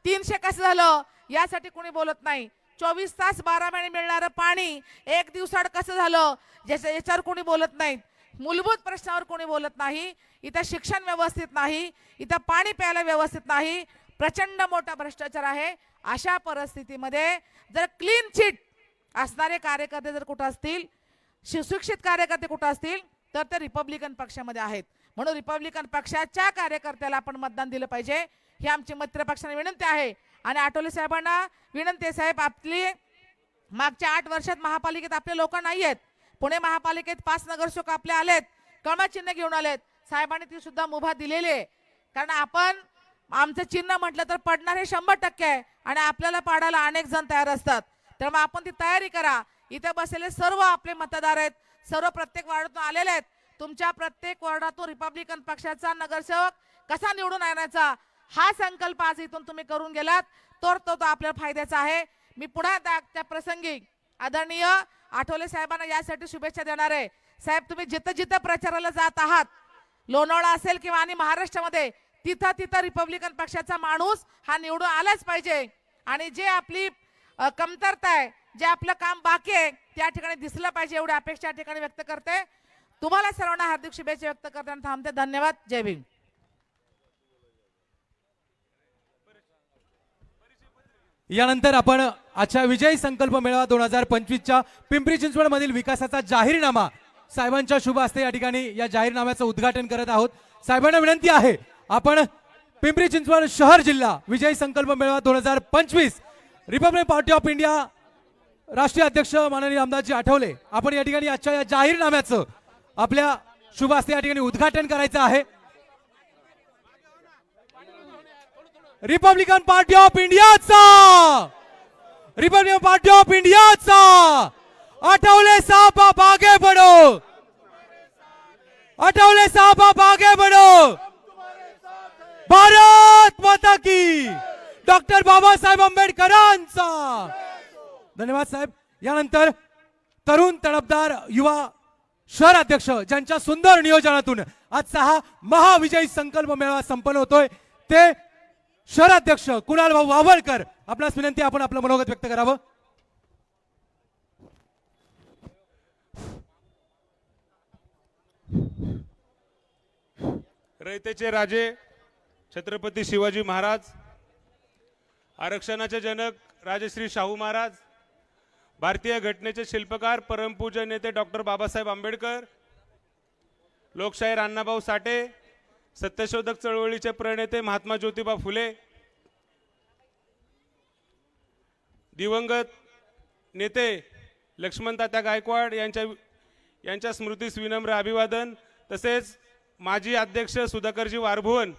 300 कसं झालं यासाठी कोणी बोलत नाही. 24 तास 12 महिने मिळणारं पाणी 1 दिवसाआड कसं झालं याच्यावर कोणी बोलत नाही. मूलभूत प्रश्नावर कोणी बोलत नाही. इथं शिक्षण व्यवस्थित नाही, इथं पाणी प्यायला व्यवस्थित नाही, प्रचंड मोठा भ्रष्टाचार आहे. अशा परिस्थितीमध्ये जर क्लीन चिट असणारे कार्यकर्ते जर कुठं असतील, सुशिक्षित कार्यकर्ते कुठं असतील तर ते रिपब्लिकन पक्षामध्ये आहेत. म्हणून रिपब्लिकन पक्षाच्या कार्यकर्त्याला आपण मतदान दिलं पाहिजे ही आमची मित्रपक्षाने विनंती आहे. आणि आठवले साहेबांना विनंती आहे, साहेब आपली मागच्या 8 वर्षात महापालिकेत आपले लोक नाही आहेत. पुणे महापालिकेत 5 नगरसेवक आपले आलेत, कळमळ चिन्ह घेऊन आलेत. साहेबांनी ती सुद्धा मुभा दिलेली आहे. कारण आपण आमचं चिन्ह म्हटलं तर पडणार हे 100% आहे आणि आपल्याला पाडायला अनेक जण तयार असतात. त्यामुळे आपण ती तयारी करा. इथे बसलेले सर्व आपले मतदार आहेत, सर्व प्रत्येक वार्डातून आलेले आहेत. तुमच्या प्रत्येक वार्डातून रिपब्लिकन पक्षाचा नगरसेवक कसा निवडून येण्याचा हा संकल्प आज इथून तुम्ही करून गेलात तर तो आपल्याला फायद्याचा आहे. मी पुन्हा त्या प्रसंगी आदरणीय आठवले साहेबांना यासाठी शुभेच्छा देणार आहे. साहेब तुम्ही जिथं जिथं प्रचाराला जात आहात, लोणावळा असेल किंवा आणि महाराष्ट्रामध्ये, तिथं तिथं रिपब्लिकन पक्षाचा माणूस हा निवडून आलाच पाहिजे. आणि जे आपली कमतरता आहे, जे आपलं काम बाकी आहे त्या ठिकाणी दिसलं पाहिजे एवढी अपेक्षा या ठिकाणी व्यक्त करते. तुम्हाला सर्वांना हार्दिक शुभेच्छा व्यक्त करताना थांबते. धन्यवाद. जय भीम. यानंतर आपण आजच्या विजयी संकल्प मेळावा 2025च्या पिंपरी चिंचवड मधील विकासाचा जाहीरनामा साहेबांच्या शुभ हस्ते या ठिकाणी या जाहीरनाम्याचं उद्घाटन करत आहोत. साहेबांना विनंती आहे आपण पिंपरी चिंचवड शहर जिल्हा विजयी संकल्प मेळावा 2025 रिपब्लिकन पार्टी ऑफ इंडिया राष्ट्रीय अध्यक्ष माननीय रामदासजी आठवले आपण या ठिकाणी आजच्या या जाहीरनाम्याचं आपल्या शुभ हस्ते या ठिकाणी उद्घाटन करायचं आहे. रिपब्लिकन पार्टी ऑफ इंडियाचा आठवले साहब आप आगे बढ़ो, आठवले साहब आप आगे बढ़ो. भारत माता की, डॉक्टर बाबासाहेब आंबेडकरांचा. धन्यवाद साहेब. यानंतर तरुण तडफदार युवा शहर अध्यक्ष ज्यांच्या सुंदर नियोजनातून आजचा हा महाविजयी संकल्प मेळावा संपन्न होतोय ते शहराध्यक्ष कुणाल भाऊ वावळकर. आपणास विनंती आपण आपलं मनोगत व्यक्त करावं. रयतेचे राजे छत्रपती शिवाजी महाराज, आरक्षणाचे जनक राजश्री शाहू महाराज, भारतीय घटनेचे शिल्पकार परमपूज्य नेते डॉक्टर बाबासाहेब आंबेडकर, लोकशाहीर अण्णाभाऊ साठे, सत्यशोधक चळवळीचे प्रणेते महात्मा ज्योतिबा फुले, दिवंगत नेते लक्ष्मणतात्या गायकवाड यांच्या स्मृतीस विनम्र अभिवादन. तसेच माजी अध्यक्ष सुधाकरजी वारभुवन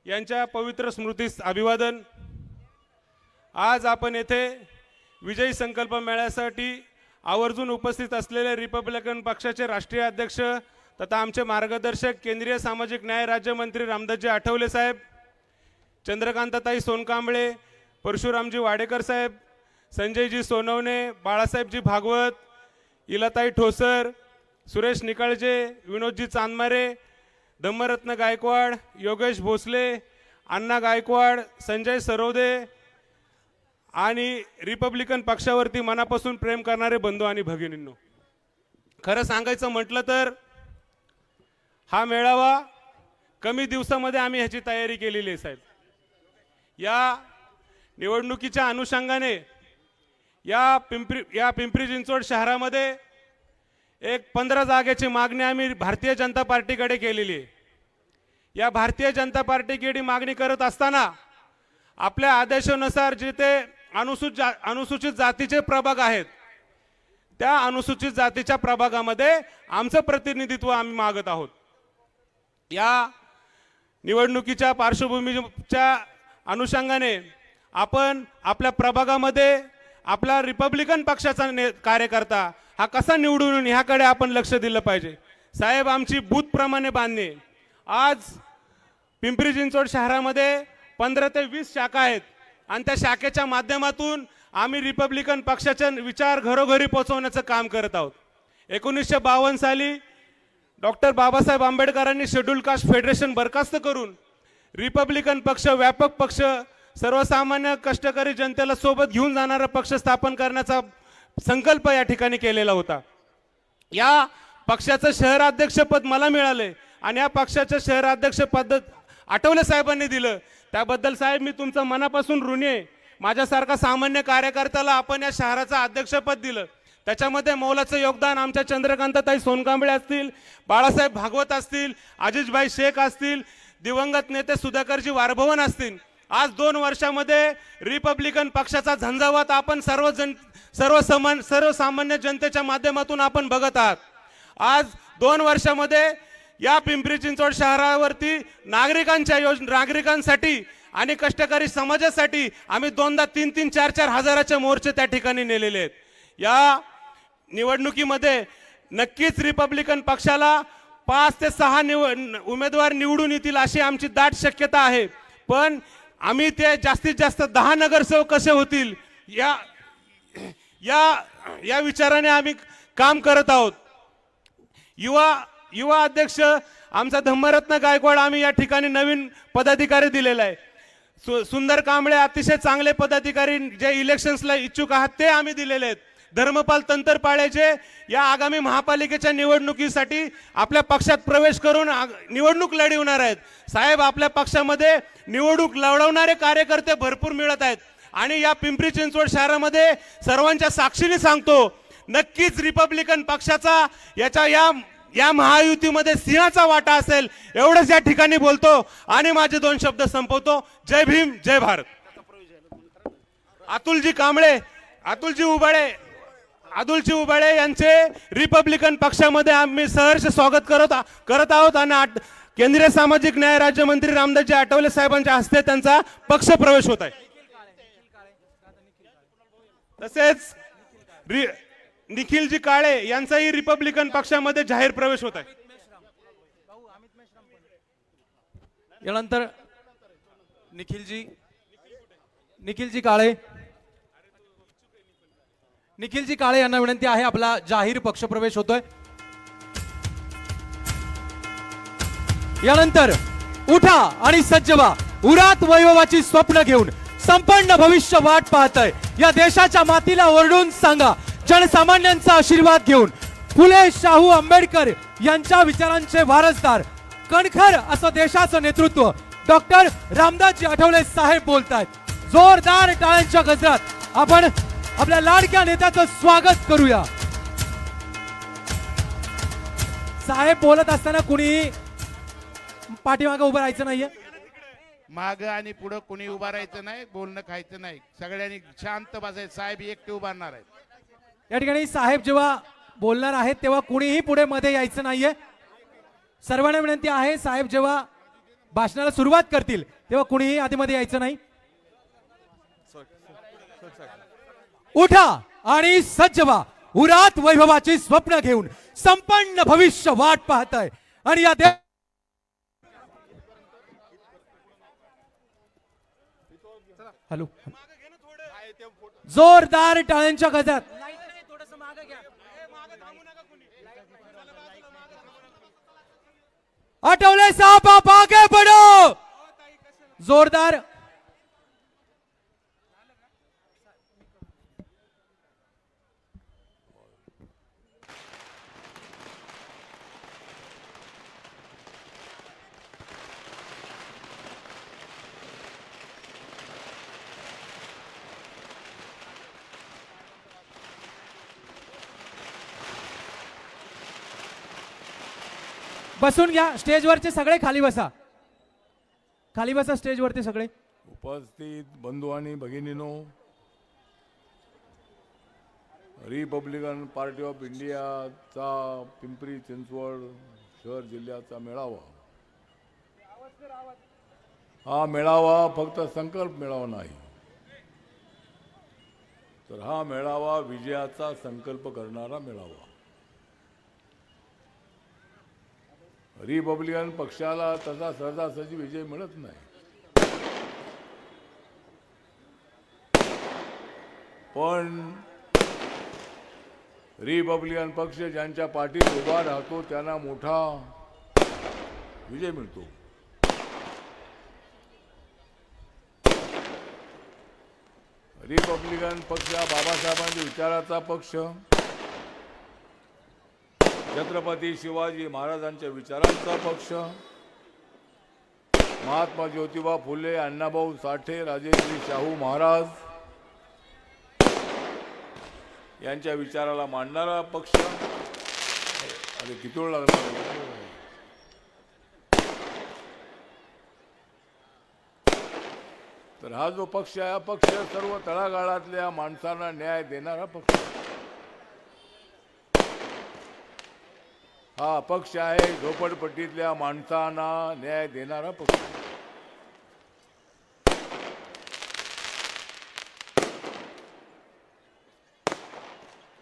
यांच्या पवित्र स्मृतीस अभिवादन. आज आपण येथे विजयी संकल्प मेळ्यासाठी आवर्जून उपस्थित असलेले रिपब्लिकन पक्षाचे राष्ट्रीय अध्यक्ष तथा आमचे मार्गदर्शक केंद्रीय सामाजिक न्याय राज्यमंत्री रामदासजी आठवले साहेब, चंद्रकांतताई सोनकांबळे, परशुरामजी वाडेकर साहेब, संजयजी सोनवणे, बाळासाहेबजी भागवत, इलाताई ठोसर, सुरेश निकाळजे, विनोदजी चांदमारे, धम्मरत्न गायकवाड, योगेश भोसले, अण्णा गायकवाड, संजय सरोदे आणि रिपब्लिकन पक्षावरती मनापासून प्रेम करणारे बंधू आणि भगिनींनो, खरं सांगायचं म्हटलं तर हा मेळावा कमी दिवसामध्ये आम्ही ह्याची तयारी केलेली आहे साहेब. या निवडणुकीच्या अनुषंगाने या पिंपरी चिंचवड शहरामध्ये एक 15 जागेची मागणी आम्ही भारतीय जनता पार्टीकडे केलेली आहे. या भारतीय जनता पार्टीकडे मागणी करत असताना आपल्या आदेशानुसार जिथे अनुसूचित जातीचे प्रभाग आहेत त्या अनुसूचित जातीच्या प्रभागामध्ये आमचं प्रतिनिधित्व आम्ही मागत आहोत. या निवडणुकीच्या पार्श्वभूमीच्या अनुषंगाने आपण आपल्या प्रभागामध्ये आपला रिपब्लिकन पक्षाचा कार्यकर्ता हा कसा निवडून येईल ह्याकडे आपण लक्ष दिलं पाहिजे. साहेब आमची बूथप्रमाणे बांधणी आहे. आज पिंपरी चिंचवड शहरामध्ये 15 ते 20 शाखा आहेत आणि त्या शाखेच्या माध्यमातून आम्ही रिपब्लिकन पक्षाचे विचार घरोघरी पोहोचवण्याचं काम करत आहोत. 1952 साली डॉक्टर बाबासाहेब आंबेडकरांनी शेड्यूल कास्ट फेडरेशन बरखास्त करून रिपब्लिकन पक्ष, व्यापक पक्ष, सर्वसामान्य कष्टकरी जनतेला सोबत घेऊन जाणारा पक्ष स्थापन करण्याचा संकल्प या ठिकाणी केलेला होता. या पक्षाचं शहराध्यक्षपद मला मिळाले आणि या पक्षाचं शहराध्यक्षपद आठवले साहेबांनी दिलं. त्याबद्दल साहेब मी तुमचं मनापासून ऋणी आहे. माझ्यासारखा सामान्य कार्यकर्त्याला आपण या शहराचं अध्यक्षपद दिलं. त्याच्यामध्ये मोलाचं योगदान आमच्या चंद्रकांतताई सोनकांबळे असतील, बाळासाहेब भागवत असतील, आजिजभाई शेख असतील, दिवंगत नेते सुधाकरजी वारभवन असतील. आज 2 वर्षामध्ये रिपब्लिकन पक्षाचा झंझावात आपण सर्वसामान्य जनतेच्या माध्यमातून आपण बघत आहात. आज 2 वर्षामध्ये या पिंपरी चिंचवड शहरावरती नागरिकांसाठी आणि कष्टकरी समाजासाठी आम्ही 2दा 3-3, 4-4 हजाराचे मोर्चे त्या ठिकाणी नेलेले आहेत. या निवडणुकीमध्ये नक्कीच रिपब्लिकन पक्षाला 5 ते 6 उमेदवार निवडून येतील अशी आमची दाट शक्यता आहे. पण आम्ही ते जास्तीत जास्त 10 नगरसेवक कसे होतील या विचाराने आम्ही काम करत आहोत. युवा अध्यक्ष आमचा धम्मरत्न गायकवाड आम्ही या ठिकाणी नवीन पदाधिकारी दिलेला आहे. सुंदर कांबळे अतिशय चांगले पदाधिकारी जे इलेक्शन्सला इच्छुक आहात ते आम्ही दिलेले आहेत. धर्मपाल तंतरपाळे जे या आगामी महापालिकेच्या निवडणुकीसाठी आपल्या पक्षात प्रवेश करून निवडणूक लढवणार आहेत. साहेब, आपल्या पक्षामध्ये निवडणूक लढवणारे कार्यकर्ते भरपूर मिळत आहेत आणि या पिंपरी चिंचवड शहरामध्ये सर्वांच्या साक्षीने सांगतो, नक्कीच रिपब्लिकन पक्षाचा या महायुतीमध्ये सिंहाचा वाटा असेल. एवढंच या ठिकाणी बोलतो आणि माझे 2 शब्द संपवतो. जय भीम, जय भारत. अतुलजी उबाळे यांचे रिपब्लिकन पक्षामध्ये आम्ही सहर्ष स्वागत करत आहोत आणि केंद्रीय सामाजिक न्याय राज्यमंत्री रामदासजी आठवले साहेबांच्या हस्ते त्यांचा पक्ष प्रवेश होत आहे. तसेच निखिलजी काळे यांचाही रिपब्लिकन पक्षामध्ये जाहीर प्रवेश होत आहे. यानंतर निखिलजी काळे यांना विनंती आहे, आपला जाहीर पक्ष प्रवेश होतोय. यानंतर उठा आणि सज्ज व्हा, उरात वैभवाची स्वप्न घेऊन संपन्न भविष्य वाट पाहतय. या देशाच्या मातीला ओरडून सांगा, जनसामान्यांचा आशीर्वाद घेऊन फुले शाहू आंबेडकर यांच्या विचारांचे वारसदार, कणखर असं देशाचं नेतृत्व डॉक्टर रामदासजी आठवले साहेब बोलतायत. जोरदार टाळ्यांच्या गजरात आपण आपल्या लाडक्या नेत्याचं स्वागत करूया. साहेब बोलत असताना कुणी पाठीमागे उभं राहायचं नाहीये. माग आणि पुढे कोणी उभा राहायचं नाही, बोलणं खायचं नाही, सगळ्यांनी शांत बसायचं. साहेब एकटे उभारणार आहेत. या ठिकाणी साहेब जेव्हा बोलणार आहेत तेव्हा कुणीही पुढे मध्ये यायचं नाहीये. सर्वांना विनंती आहे, साहेब जेव्हा भाषणाला सुरुवात करतील तेव्हा कुणीही आधीमध्ये यायचं नाही. उठा आणि सज्ज व्हा, उरात वैभवाची स्वप्न घेऊन संपन्न भविष्य वाट पाहताय आणि या हॅलो, जोरदार टाळ्यांच्या गजरात आठवले साहब आप आगे बढ़ो. जोरदार बसून घ्या. स्टेजवरचे सगळे खाली बसा, खाली बसा स्टेजवरती सगळे. उपस्थित बंधू आणि भगिनीनो, रिपब्लिकन पार्टी ऑफ इंडियाचा पिंपरी चिंचवड शहर जिल्ह्याचा मेळावा, हा मेळावा फक्त संकल्प मेळावा नाही, तर हा मेळावा विजयाचा संकल्प करणारा मेळावा. रिपब्लिकन पक्षाला तसा सहजासहजी विजय मिळत नाही, पण रिपब्लिकन पक्ष ज्यांच्या पाठीत उभा राहतो त्यांना मोठा विजय मिळतो. रिपब्लिकन पक्ष हा बाबासाहेबांच्या विचाराचा पक्ष, छत्रपती शिवाजी महाराजांच्या विचारांचा पक्ष, महात्मा ज्योतिबा फुले, अण्णाभाऊ साठे, राजेश्री शाहू महाराज यांच्या विचाराला मांडणारा पक्ष. अरे किती वेळ लागला. तर हा जो पक्ष आहे, हा पक्ष सर्व तळागाळातल्या माणसांना न्याय देणारा पक्ष. हा पक्ष आहे झोपडपट्टीतल्या माणसांना न्याय देणारा पक्ष.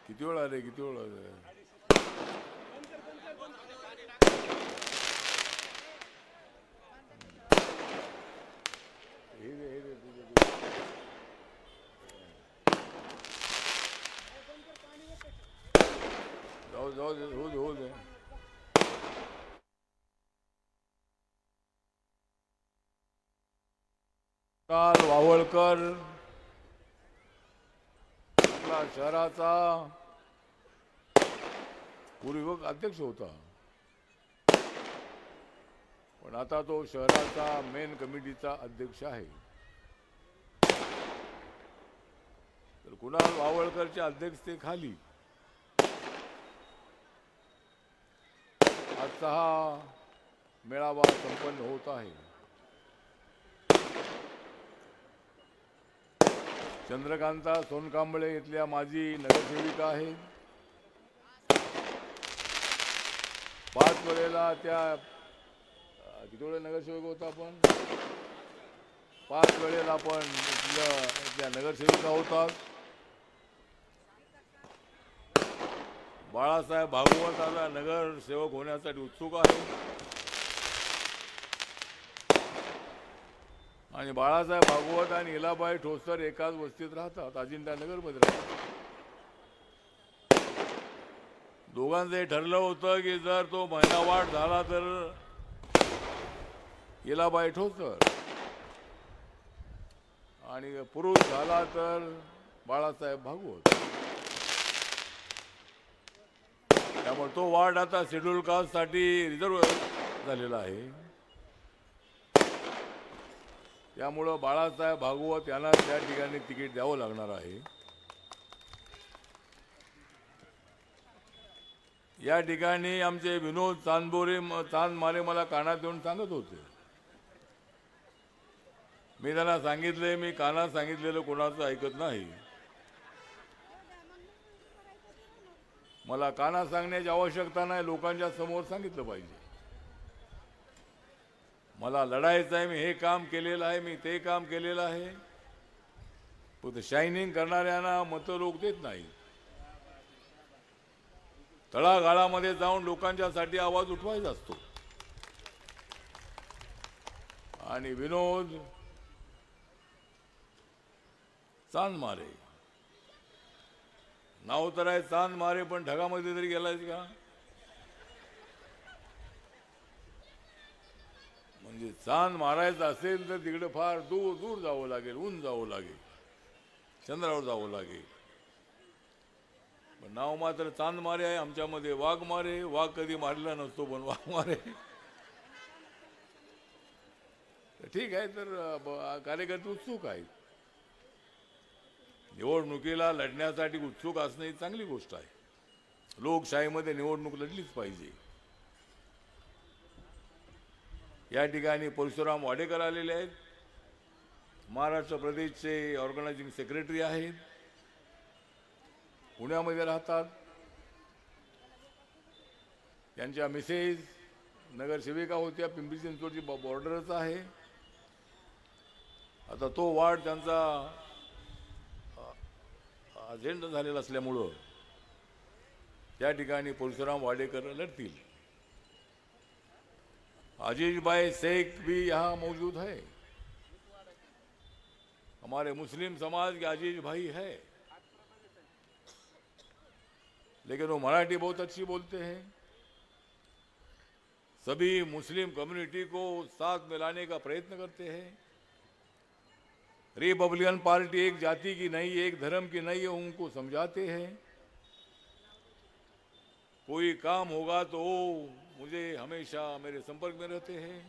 किती वेळ आले, किती वेळ आले. जाऊ दे, होऊ दे. काल वावळकर आपला शहराचा पूर्वी अध्यक्ष होता, पण आता तो शहराचा मेन कमिटीचा अध्यक्ष आहे. तर कुणाल वावळकरच्या अध्यक्षतेखाली आजचा हा मेळावा संपन्न होत आहे. चंद्रकांता सोनकांबळे इथल्या माजी नगरसेविका आहेत. 5 वेळेला त्या किती वेळेला नगरसेवक होता आपण, 5 वेळेला आपण इथल्या नगरसेविका होतात. बाळासाहेब भागवत आता नगरसेवक होण्यासाठी उत्सुक आहे. आणि बाळासाहेब भागवत आणि इलाबाई ठोसर एकाच वस्तीत राहतात, अजिंठानगरमध्ये राहतात. दोघांचं हे ठरलं होतं की जर तो महिनावाढ झाला तर इलाबाई ठोसर आणि पुरुष झाला तर बाळासाहेब भागवत. त्यामुळे तो वार्ड आता शेड्यूल कास्टसाठी रिझर्व झालेला आहे. त्यामुळं बाळासाहेब भागवत यांना त्या ठिकाणी तिकीट द्यावं लागणार आहे. या ठिकाणी आमचे विनोद चांदमारे मला कानात येऊन सांगत होते. मी त्यांना सांगितले, मी कानात सांगितलेलं कोणाचं ऐकत नाही. मला कानात सांगण्याची आवश्यकता नाही, लोकांच्या समोर सांगितलं पाहिजे. मला लढायचं आहे, मी हे काम केलेलं आहे, मी ते काम केलेलं आहे. फक्त शायनिंग करणाऱ्यांना मतं लोक देत नाही. तळागाळामध्ये जाऊन लोकांच्यासाठी आवाज उठवायचा असतो. आणि विनोद चांदमारे नाव तर आहे चांदमारे, पण ढगामध्ये तरी गेलाय का? म्हणजे चांद मारायचं असेल तर तिकडे फार दूर दूर जावं लागेल, ऊन जावं लागेल, चंद्रावर जावं लागेल. पण नाव मात्र चांदमारे आहे. आमच्यामध्ये वाघमारे, वाघ कधी मारलेला नसतो पण वाघमारे. ठीक आहे, तर कार्यकर्ते उत्सुक आहेत. निवडणुकीला लढण्यासाठी उत्सुक असणं ही चांगली गोष्ट आहे. लोकशाहीमध्ये निवडणूक लढलीच पाहिजे. या ठिकाणी परशुराम वाडेकर आलेले आहेत, महाराष्ट्र प्रदेशचे ऑर्गनायझिंग सेक्रेटरी आहेत, पुण्यामध्ये राहतात. त्यांच्या मिसेस नगरसेविका होत्या, पिंपरी चिंचवडची बॉर्डरच आहे. आता तो वार्ड त्यांचा अजेंडा झालेला असल्यामुळं त्या ठिकाणी परशुराम वाडेकर लढतील. अजीज भाई शेख भी यहाँ मौजूद है. हमारे मुस्लिम समाज के अजीज भाई है, लेकिन वो मराठी बहुत अच्छी बोलते हैं। सभी मुस्लिम कम्युनिटी को साथ में लाने का प्रयत्न करते हैं। रिपब्लिकन पार्टी एक जाति की नहीं, एक धर्म की नहीं है, उनको समझाते हैं। कोई काम होगा तो वो मुझे हमेशा मेरे संपर्क में रहते हैं।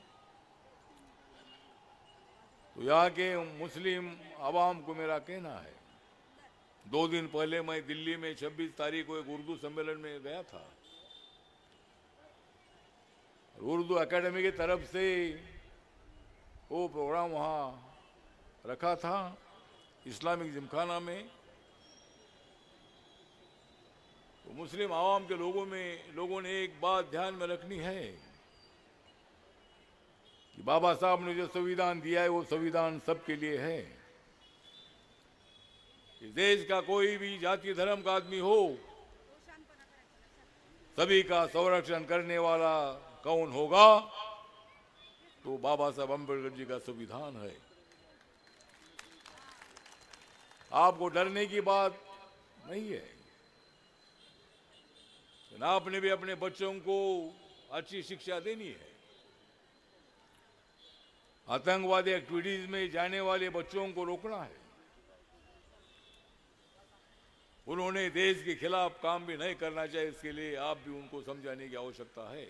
तो यहाँ के मुस्लिम आवाम को मेरा कहना है, 2 दिन पहले मैं दिल्ली में 26 तारीख को एक उर्दू सम्मेलन में गया था। उर्दू एकेडमी की तरफ से वो प्रोग्राम वहाँ रखा था इस्लामिक जिमखाना में। तो मुस्लिम आवाम के लोगों ने एक बात ध्यान में रखनी है कि बाबा साहब ने जो संविधान दिया है वो संविधान सबके लिए है। इस देश का कोई भी जाति धर्म का आदमी हो, सभी का संरक्षण करने वाला कौन होगा? तो बाबा साहब अम्बेडकर जी का संविधान है। आपको डरने की बात नहीं है। तो आपने भी अपने बच्चों को अच्छी शिक्षा देनी है। आतंकवादी एक्टिविटीज में जाने वाले बच्चों को रोकना है। उन्होंने देश के खिलाफ काम भी नहीं करना चाहिए, इसके लिए आप भी उनको समझाने की आवश्यकता है।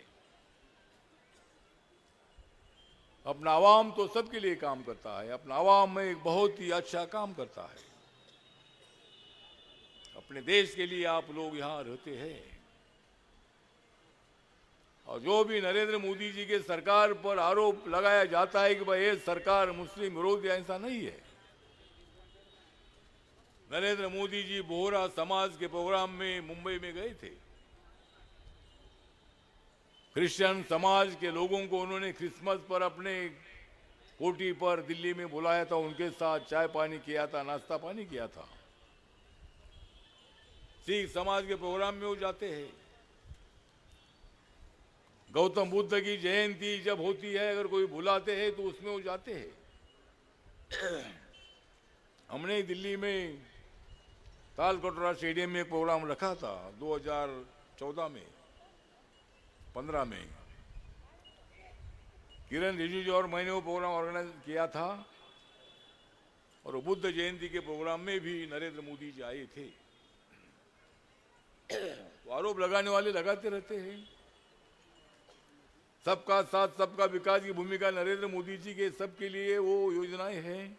अपना आवाम तो सबके लिए काम करता है। अपना आवाम में एक बहुत ही अच्छा काम करता है। अपने देश के लिए आप लोग यहां रहते हैं। और जो भी नरेंद्र मोदी जी के सरकार पर आरोप लगाया जाता है कि भाई ये सरकार मुस्लिम विरोधी, ऐसा नहीं है। नरेंद्र मोदी जी बोहरा समाज के प्रोग्राम में मुंबई में गए थे। क्रिश्चियन समाज के लोगों को उन्होंने क्रिसमस पर अपने कोठी पर दिल्ली में बुलाया था, उनके साथ चाय पानी किया था, नाश्ता पानी किया था। सिख समाज के प्रोग्राम में वो जाते हैं। गौतम बुद्ध की जयंती जब होती है, अगर कोई बुलाते हैं तो उसमें वो जाते हैं। हमने दिल्ली में तालकटोरा स्टेडियम में प्रोग्राम रखा था 2014 में 15 में। किरण रिजिजू और मैंने वो प्रोग्राम ऑर्गेनाइज किया था। और बुद्ध जयंती के प्रोग्राम में भी नरेंद्र मोदी जी आए थे। तो आरोप लगाने वाले लगाते रहते हैं। सबका साथ सबका विकास की भूमिका नरेंद्र मोदी जी के सबके लिए वो योजनाएं हैं।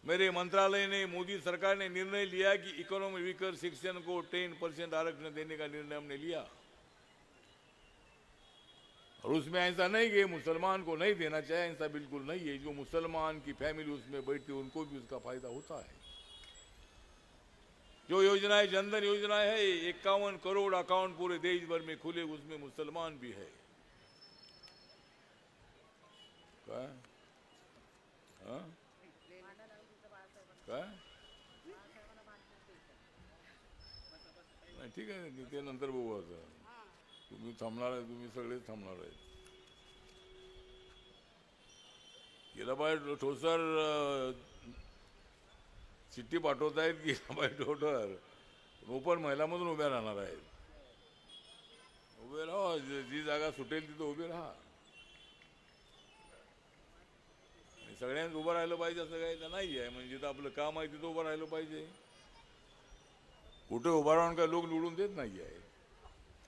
मेरे मंत्रालय ने, मोदी सरकार ने निर्णय लिया कि इकोनॉमी वीकर सेक्शन को 10% आरक्षण देने का निर्णय हमने लिया। और उसमें ऐसा नहीं कि मुसलमान को नहीं देना चाहिए, ऐसा बिल्कुल नहीं है। जो मुसलमान की फैमिली उसमें बैठती है उनको भी उसका फायदा होता है। जो योजनाएं जनधन योजनाएं है, 51 करोड़ अकाउंट पूरे देश भर में खुले, उसमें मुसलमान भी है। क्या? हाँ? काय? नाही ठीक आहे, ते नंतर बघू आता. तुम्ही थांबणार आहे, तुम्ही सगळेच थांबणार आहेत. हिराबाई ठोसर चिठ्ठी पाठवत आहेत की हिराबाई ठोसर ओपन महिलामधून उभ्या राहणार आहेत. उभे राहा, जी जागा सुटेल तिथं उभे राहा. सगळ्यांना उभं राहिलं पाहिजे असं काही नाही आहे. म्हणजे जिथं आपलं काम आहे तिथं उभं राहिलं पाहिजे. कुठे उभं राहून काय लोक निवडून देत नाही आहे.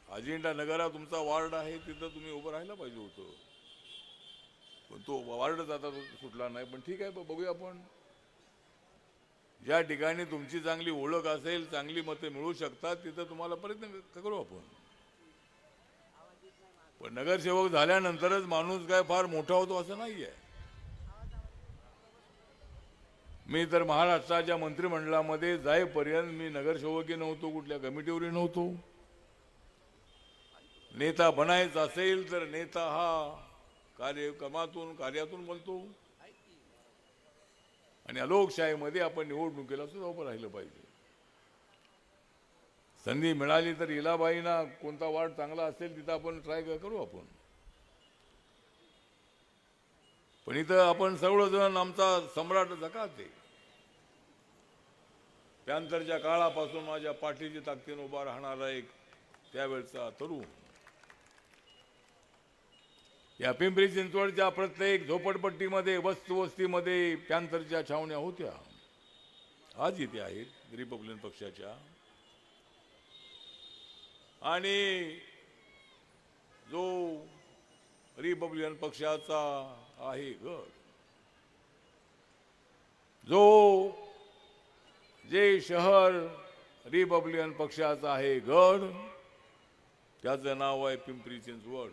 अजिंठा नगरा तुमचा वार्ड आहे, तिथं तुम्ही उभं राहायला पाहिजे होतं. पण तो वार्डच आता सुटला नाही. पण ठीक आहे, बघूया आपण. ज्या ठिकाणी तुमची चांगली ओळख असेल, चांगली मते मिळू शकतात, तिथं तुम्हाला प्रयत्न करू आपण. पण नगरसेवक झाल्यानंतरच माणूस काय फार मोठा होतो असं नाही आहे. मी तर महाराष्ट्राच्या मंत्रिमंडळामध्ये जाईपर्यंत मी नगरसेवकही नव्हतो, कुठल्या कमिटीवरही नव्हतो. नेता बनायचा असेल तर नेता हा कार्यातून बनतो. आणि लोकशाहीमध्ये आपण निवडणुकीला सुद्धा उभं राहिलं पाहिजे. संधी मिळाली तर इलाबाईंना कोणता वार्ड चांगला असेल तिथं आपण ट्राय करू आपण. पण इथं आपण सर्वजण आमचा सम्राट जकात आहे. पॅन्थरच्या काळापासून माझ्या पाठीची ताकदीने उभा राहणारा एक त्यावेळचा तरुण. या पिंपरी चिंचवडच्या प्रत्येक झोपडपट्टीमध्ये वस्तीमध्ये पॅन्थरच्या छावण्या होत्या. आज इथे आहेत रिपब्लिकन पक्षाच्या. आणि जो रिपब्लिकन पक्षाचा आहे गड, जे शहर रिपब्लिकन पक्षाचा आहे गड, त्याचं नाव आहे पिंपरी चिंचवड.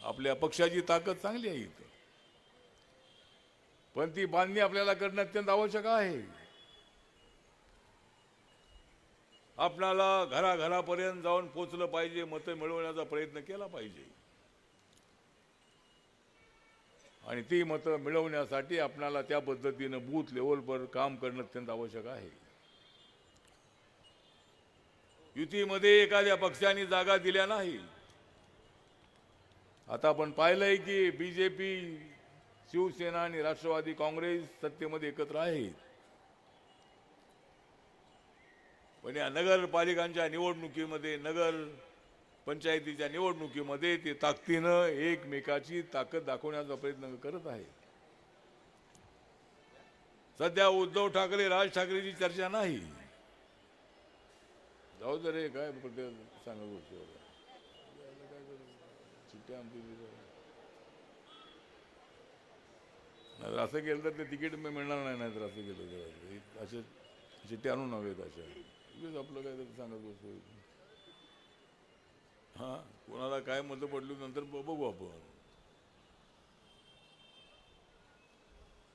आपल्या पक्षाची ताकद चांगली आहे इथं, पण ती बांधणी आपल्याला करणं अत्यंत आवश्यक आहे. आपणाला घराघरापर्यंत जाऊन पोचलं पाहिजे, मतं मिळवण्याचा प्रयत्न केला पाहिजे. आणि ती मतं मिळवण्यासाठी आपणाला त्या पद्धतीनं बूथ लेवलवर काम करणं अत्यंत आवश्यक आहे. युतीमध्ये एखाद्या पक्षाने जागा दिल्या नाही. आता आपण पाहिलंय की बीजेपी, शिवसेना आणि राष्ट्रवादी काँग्रेस सत्तेमध्ये एकत्र आहेत. पण या नगरपालिकांच्या निवडणुकीमध्ये, नगर पंचायतीच्या निवडणुकीमध्ये ते ताकदीनं एकमेकाची ताकद दाखवण्याचा प्रयत्न करत आहे. सध्या उद्धव ठाकरे, राज ठाकरेची चर्चा नाही. जाऊ दे रे, काय सांगत गोष्टी चिठ्ठ्या असं केलं तर ते तिकीट मिळणार नाही. तर असं केलं तर असे चिठ्ठ्या आणून हवेत अशा आपलं काय तर सांगत बसतो. हा, कोणाला काय मतं पडली नंतर बघू आपण.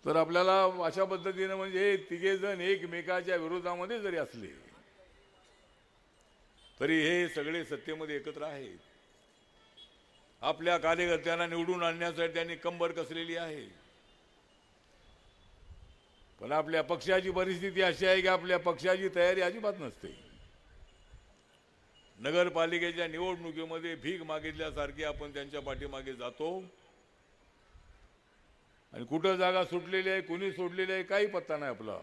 तर आपल्याला अशा पद्धतीनं म्हणजे तिघे जण एकमेकाच्या विरोधामध्ये जरी असले तरी हे सगळे सत्तेमध्ये एकत्र आहेत. आपल्या कार्यकर्त्यांना निवडून आणण्यासाठी त्यांनी कंबर कसलेली आहे. पण आपल्या पक्षाची परिस्थिती अशी आहे की आपल्या पक्षाची तयारी अजिबात नसते. नगरपालिकेच्या निवडणुकीमध्ये भीक मागितल्यासारखी आपण त्यांच्या पाठीमागे जातो आणि कुठं जागा सुटलेली आहे, कुणी सोडलेली आहे, काही पत्ता नाही आपला.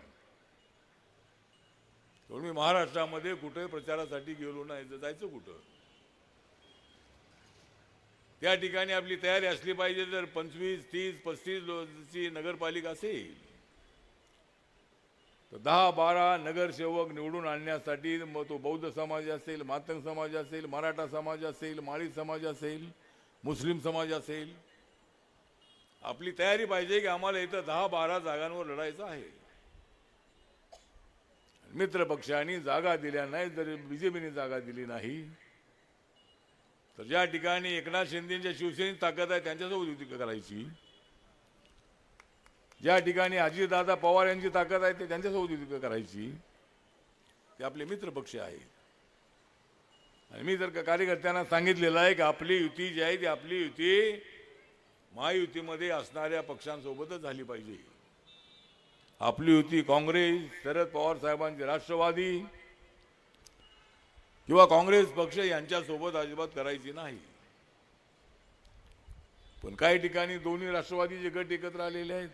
म्हणून मी महाराष्ट्रामध्ये कुठे प्रचारासाठी गेलो नाही. जायचं कुठं? त्या ठिकाणी आपली तयारी असली पाहिजे. जर 25, 30, 35 नगरपालिका असेल तर 10-12 नगरसेवक निवडून आणण्यासाठी, मग तो बौद्ध समाज असेल, मातंग समाज असेल, मराठा समाज असेल, माळी समाज असेल, मुस्लिम समाज असेल, आपली तयारी पाहिजे की आम्हाला इथं 10-12 जागांवर लढायचं आहे. मित्र पक्षांनी जागा दिल्या नाही, जर बीजेपीने जागा दिली नाही तर ज्या ठिकाणी एकनाथ शिंदेच्या शिवसेनेची ताकद आहे त्यांच्यासोबत युती करायची. ज्या ठिकाणी अजितदादा पवार यांची ताकद आहे ते त्यांच्यासोबत युती करायची. ते आपले मित्र पक्ष आहेत. आणि मी जर कार्यकर्त्यांना सांगितलेलं आहे की आपली युती जी आहे ती आपली युती महायुतीमध्ये असणाऱ्या पक्षांसोबतच झाली पाहिजे. आपली युती काँग्रेस, शरद पवार साहेबांचे राष्ट्रवादी किंवा काँग्रेस पक्ष यांच्यासोबत अजिबात करायची नाही. पण काही ठिकाणी दोन्ही राष्ट्रवादीचे गट एकत्र आलेले आहेत.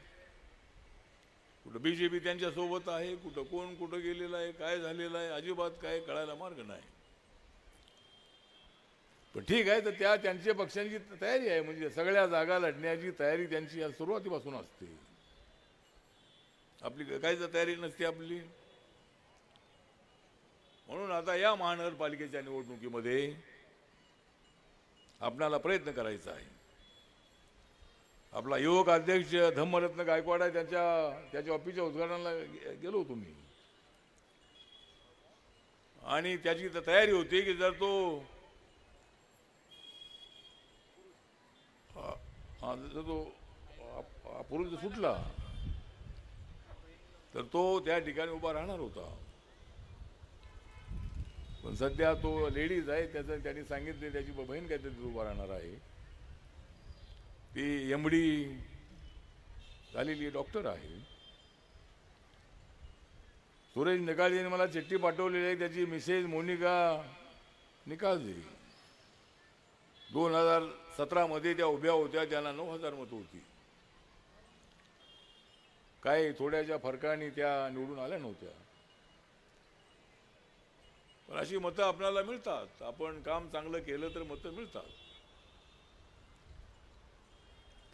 कुठं बीजेपी त्यांच्या सोबत आहे, कुठं कोण कुठं गेलेलं आहे, काय झालेलं आहे अजिबात काय कळायला मार्ग नाही. पण ठीक आहे, तर त्यांच्या पक्षांची तयारी आहे. म्हणजे सगळ्या जागा लढण्याची तयारी त्यांची सुरुवातीपासून असते. आपली काहीच तयारी नसते आपली. म्हणून आता या महानगरपालिकेच्या निवडणुकीमध्ये आपल्याला प्रयत्न करायचा आहे. आपला युवक अध्यक्ष धम्मरत्न गायकवाड आहे, त्याच्या ऑफिसच्या उद्घाटनाला गेलो होतो मी. आणि त्याची तयारी होती की जर तो पुरुष सुटला तर तो त्या ठिकाणी उभा राहणार होता. पण सध्या तो लेडीज आहे, त्यांनी सांगितले त्याची बहीण काहीतरी उभा राहणार आहे. ती MD झालेली डॉक्टर आहे. सुरेश निकाळजीने मला चिठ्ठी पाठवलेली आहे. त्याची मिसेस मोनिका निकाळजी 2017 मध्ये त्या उभ्या होत्या. त्यांना 9,000 मतं होती. काही थोड्याच्या फरकाने त्या निवडून आल्या नव्हत्या. पण अशी मतं आपल्याला मिळतात. आपण काम चांगलं केलं तर मतं मिळतात.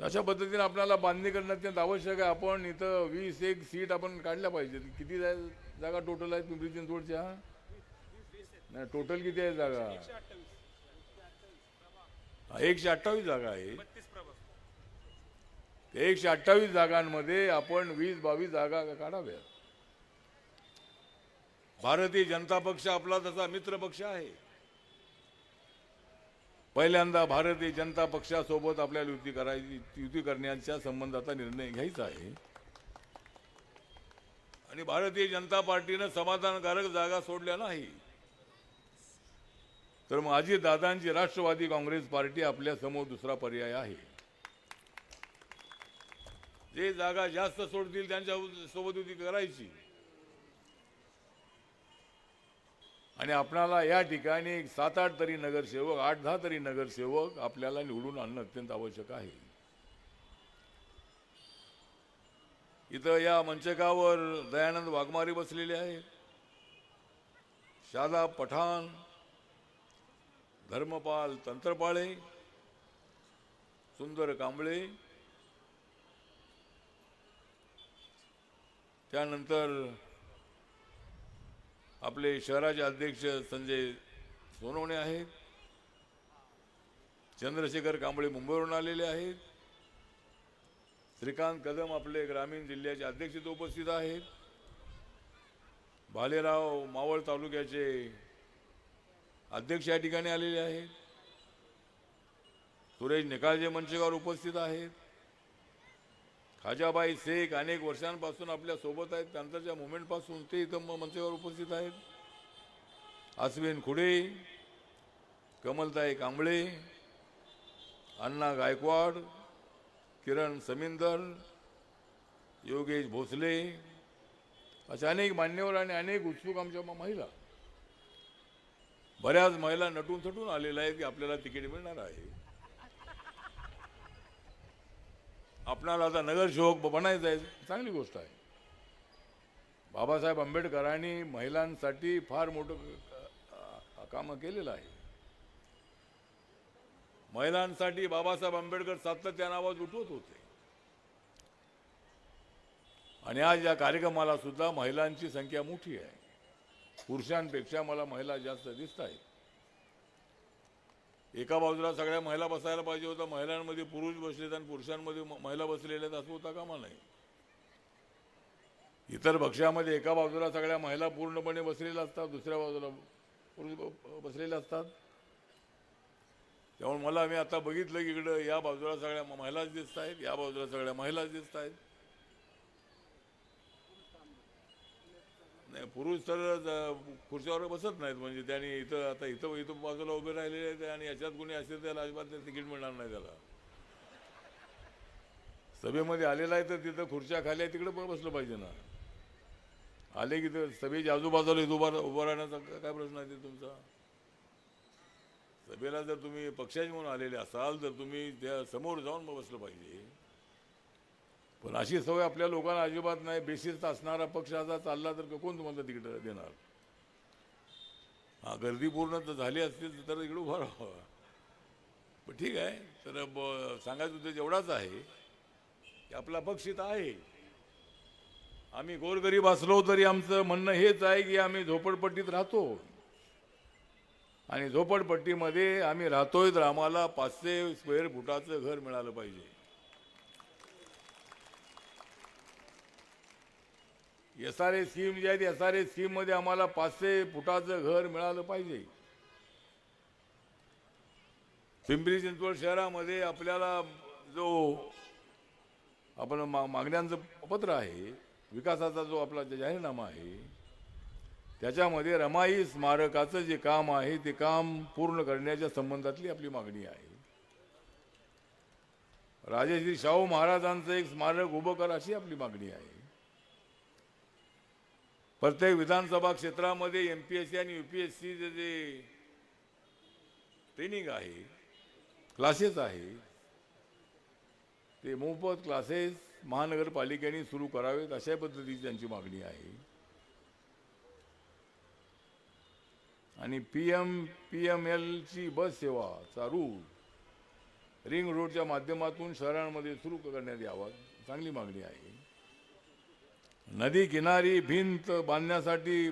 अशा पद्धतीने आपल्याला बांधणी करणं अत्यंत आवश्यक आहे. आपण इथं 21 सीट आपण काढल्या पाहिजेत. किती जागा टोटल आहेत पिंपरी चिंचवडच्या? नाही, टोटल किती आहे जागा? 128 जागा आहे. 128 जागांमध्ये आपण 20-22 जागा काढाव्या. भारतीय जनता पक्ष आपला तसा मित्र पक्ष आहे. पहिल्यांदा भारतीय जनता पक्षासोबत आपल्याला युती करण्याच्या संबंधाचा निर्णय घ्यायचा आहे. आणि भारतीय जनता पार्टीनं समाधानकारक जागा सोडल्या नाही तर मग अजितदादांची राष्ट्रवादी काँग्रेस पार्टी आपल्या समोर दुसरा पर्याय आहे. जे जागा जास्त सोडतील त्यांच्या सोबत युती करायची. आणि आपल्याला या ठिकाणी 7-8 तरी नगरसेवक, 8-10 तरी नगरसेवक आपल्याला निवडून आणणं अत्यंत आवश्यक आहे. इथं या मंचकावर दयानंद वाघमारे बसलेले आहेत, शादाब पठाण, धर्मपाल तंत्रपाळे, सुंदर कांबळे, त्यानंतर आपले शहराचे अध्यक्ष संजय सोनवणे आहेत, चंद्रशेखर कांबळे मुंबईवरून आलेले आहेत, श्रीकांत कदम आपले ग्रामीण जिल्ह्याचे अध्यक्ष इथे उपस्थित आहेत, भालेराव मावळ तालुक्याचे अध्यक्ष या ठिकाणी आलेले आहेत, सुरेश निकाळजे मंचकावर उपस्थित आहेत, खाजाबाई शेख अनेक वर्षांपासून आपल्या सोबत आहेत, त्यांच्या मुवमेंट पासून ते इथं मंचावर उपस्थित आहेत, अश्विन खुडे, कमलताई कांबळे, अण्णा गायकवाड, किरण समिंदर, योगेश भोसले, अशा अनेक मान्यवर आणि अनेक उत्सुक आमच्या महिला, बऱ्याच महिला नटून थटून आलेल्या आहेत की आपल्याला तिकीट मिळणार आहे. आपणाला आता नगरसेवक बनायचं आहे, चांगली गोष्ट आहे. बाबासाहेब आंबेडकरांनी महिलांसाठी फार मोठं कामं केलेलं आहे. महिलांसाठी बाबासाहेब आंबेडकर सातत्याने आवाज उठवत होते. आणि आज या कार्यक्रमाला सुद्धा महिलांची संख्या मोठी आहे. पुरुषांपेक्षा मला महिला जास्त दिसत आहेत. एका बाजूला सगळ्या महिला बसायला पाहिजे होता, महिलांमध्ये पुरुष बसलेत आणि पुरुषांमध्ये महिला बसलेल्या आहेत असं होता कामा नाही. इतर पक्षामध्ये एका बाजूला सगळ्या महिला पूर्णपणे बसलेल्या असतात, दुसऱ्या बाजूला पुरुष बसलेले असतात. त्यामुळे मला मी आता बघितलं की इकडं या बाजूला सगळ्या महिलाच दिसत आहेत, या बाजूला सगळ्या महिलाच दिसत आहेत. नाही, पुरुष तर खुर्च्यावर बसत नाहीत, म्हणजे त्यांनी इथं आता इथं बाजूला उभे राहिलेले आहेत आणि याच्यात कोणी असेल त्याला अजिबात तिकीट मिळणार नाही. त्याला सभेमध्ये आलेला आहे तर तिथं खुर्च्या खाली आहे तिकडे बसलं पाहिजे ना. आले की तर सभेच्या आजूबाजूला उभा राहण्याचा काय प्रश्न आहे ते तुमचा? सभेला जर तुम्ही पक्षाचे म्हणून आलेले असाल तर तुम्ही त्या समोर जाऊन बसलं पाहिजे. पण अशी सवय आपल्या लोकांना अजिबात नाही. बेशिस्त असणारा पक्ष असा चालला तर कोण तुम्हाला तिकीट देणार? हा, गर्दी पूर्ण तर झाली असतील तर इकडे उभा राहावं. पण ठीक आहे, तर सांगायचं उद्देश एवढाच आहे की आपला पक्ष इथं आहे. आम्ही गोरगरीब असलो तरी आमचं म्हणणं हेच आहे की आम्ही झोपडपट्टीत राहतो आणि झोपडपट्टीमध्ये आम्ही राहतोय तर आम्हाला 500 स्क्वेअर फुटाचं घर मिळालं पाहिजे. SRA स्कीम जी आहे ती SRA स्कीम मध्ये आम्हाला 500 फुटाचं घर मिळालं पाहिजे. पिंपरी चिंचवड शहरामध्ये आपल्याला जो आपण मागण्यांचं पत्र आहे, विकासाचा जो आपला जाहीरनामा आहे, त्याच्यामध्ये रमाई स्मारकाचं जे काम आहे ते काम पूर्ण करण्याच्या संबंधातली आपली मागणी आहे. राजश्री शाहू महाराजांचं एक स्मारक उभं करा अशी आपली मागणी आहे. प्रत्येक विधानसभा क्षेत्रामध्ये MPSC आणि UPSC जे ट्रेनिंग आहे, क्लासेस आहे, ते मोफत क्लासेस महानगरपालिकेने सुरू करावेत अशा पद्धतीची त्यांची मागणी आहे. आणि PML ची बस सेवा चालू रिंग रोडच्या माध्यमातून शहरांमध्ये सुरू करण्यात यावा, चांगली मागणी आहे. नदी किनारी भिंत बांधण्यासाठी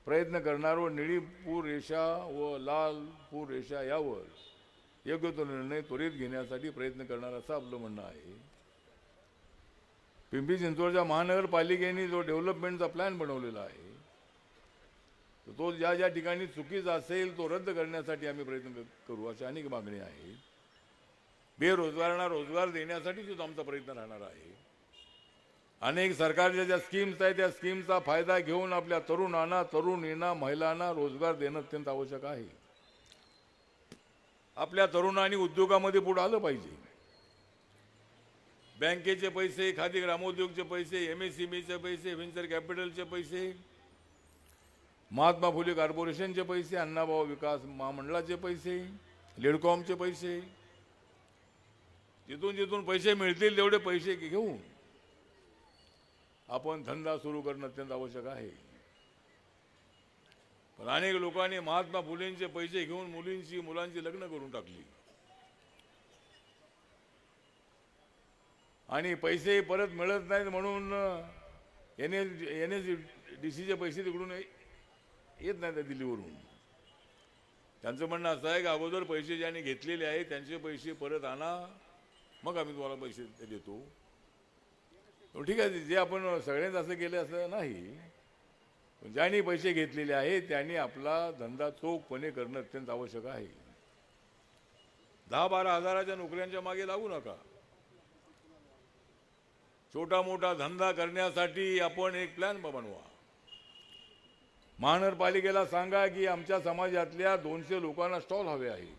प्रयत्न करणारो निळी पूर रेषा व लाल पूर रेषा यावर योग्य तो निर्णय त्वरित घेण्यासाठी प्रयत्न करणार असं आपलं म्हणणं आहे. पिंपरी चिंचवडच्या महानगरपालिकेने जो डेव्हलपमेंटचा प्लॅन बनवलेला आहे तो ज्या ज्या ठिकाणी चुकीचा असेल तो रद्द करण्यासाठी आम्ही प्रयत्न करू अशी अनेक मागणी आहे. बेरोजगारांना रोजगार देण्यासाठी सुद्धा आमचा प्रयत्न राहणार आहे. अनेक सरकारच्या ज्या स्कीम्स आहेत त्या स्कीमचा फायदा घेऊन आपल्या तरुणांना, तरुणींना, महिलांना रोजगार देणं अत्यंत आवश्यक आहे. आपल्या तरुणांनी उद्योगामध्ये पुढे आलं पाहिजे. बँकेचे पैसे, खादी ग्रामोद्योगचे पैसे, MSMEचे पैसे, व्हेंचर कॅपिटलचे पैसे, महात्मा फुले कॉर्पोरेशनचे पैसे, अण्णाभाऊ विकास महामंडळाचे पैसे, लेडकॉमचे पैसे, जिथून जिथून पैसे मिळतील तेवढे पैसे घेऊन आपण धंदा सुरू करणं अत्यंत आवश्यक आहे. पण अनेक लोकांनी महात्मा फुलेंचे पैसे घेऊन मुलांची लग्न करून टाकली आणि पैसे परत मिळत नाहीत म्हणून NSDCचे पैसे तिकडून येत नाहीत दिल्लीवरून. त्यांचं म्हणणं असं आहे की अगोदर पैसे ज्यांनी घेतलेले आहेत त्यांचे पैसे परत आणा, मग आम्ही तुम्हाला पैसे देतो. ठीक आहे, जे आपण सगळ्यांनी असं केलं असं नाही, पण ज्यांनी पैसे घेतलेले आहेत त्यांनी आपला धंदा चोखपणे करणं अत्यंत आवश्यक आहे. 10-12 हजाराच्या नोकऱ्यांच्या मागे लागू नका. छोटा मोठा धंदा करण्यासाठी आपण एक प्लॅन बनवा. महानगरपालिकेला सांगा की आमच्या समाजातल्या 200 लोकांना स्टॉल हवे आहे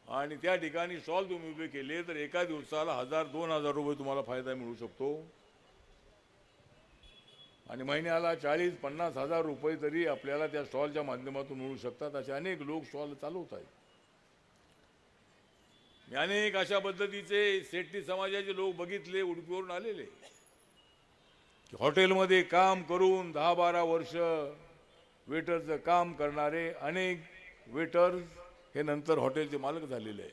आणि त्या ठिकाणी स्टॉल तुम्ही उभे केले तर एका दिवसाला 1000-2000 रुपये तुम्हाला फायदा मिळू शकतो आणि महिन्याला 40-50 हजार रुपये तरी आपल्याला त्या स्टॉलच्या माध्यमातून मिळू शकतात. असे अनेक लोक स्टॉल चालवत आहेत. मी अनेक अशा पद्धतीचे शेट्टी समाजाचे लोक बघितले उडपीवरून आलेले, हॉटेलमध्ये काम करून 10-12 वर्ष वेटरचं काम करणारे अनेक वेटर्स हे नंतर हॉटेलचे मालक झालेले आहे.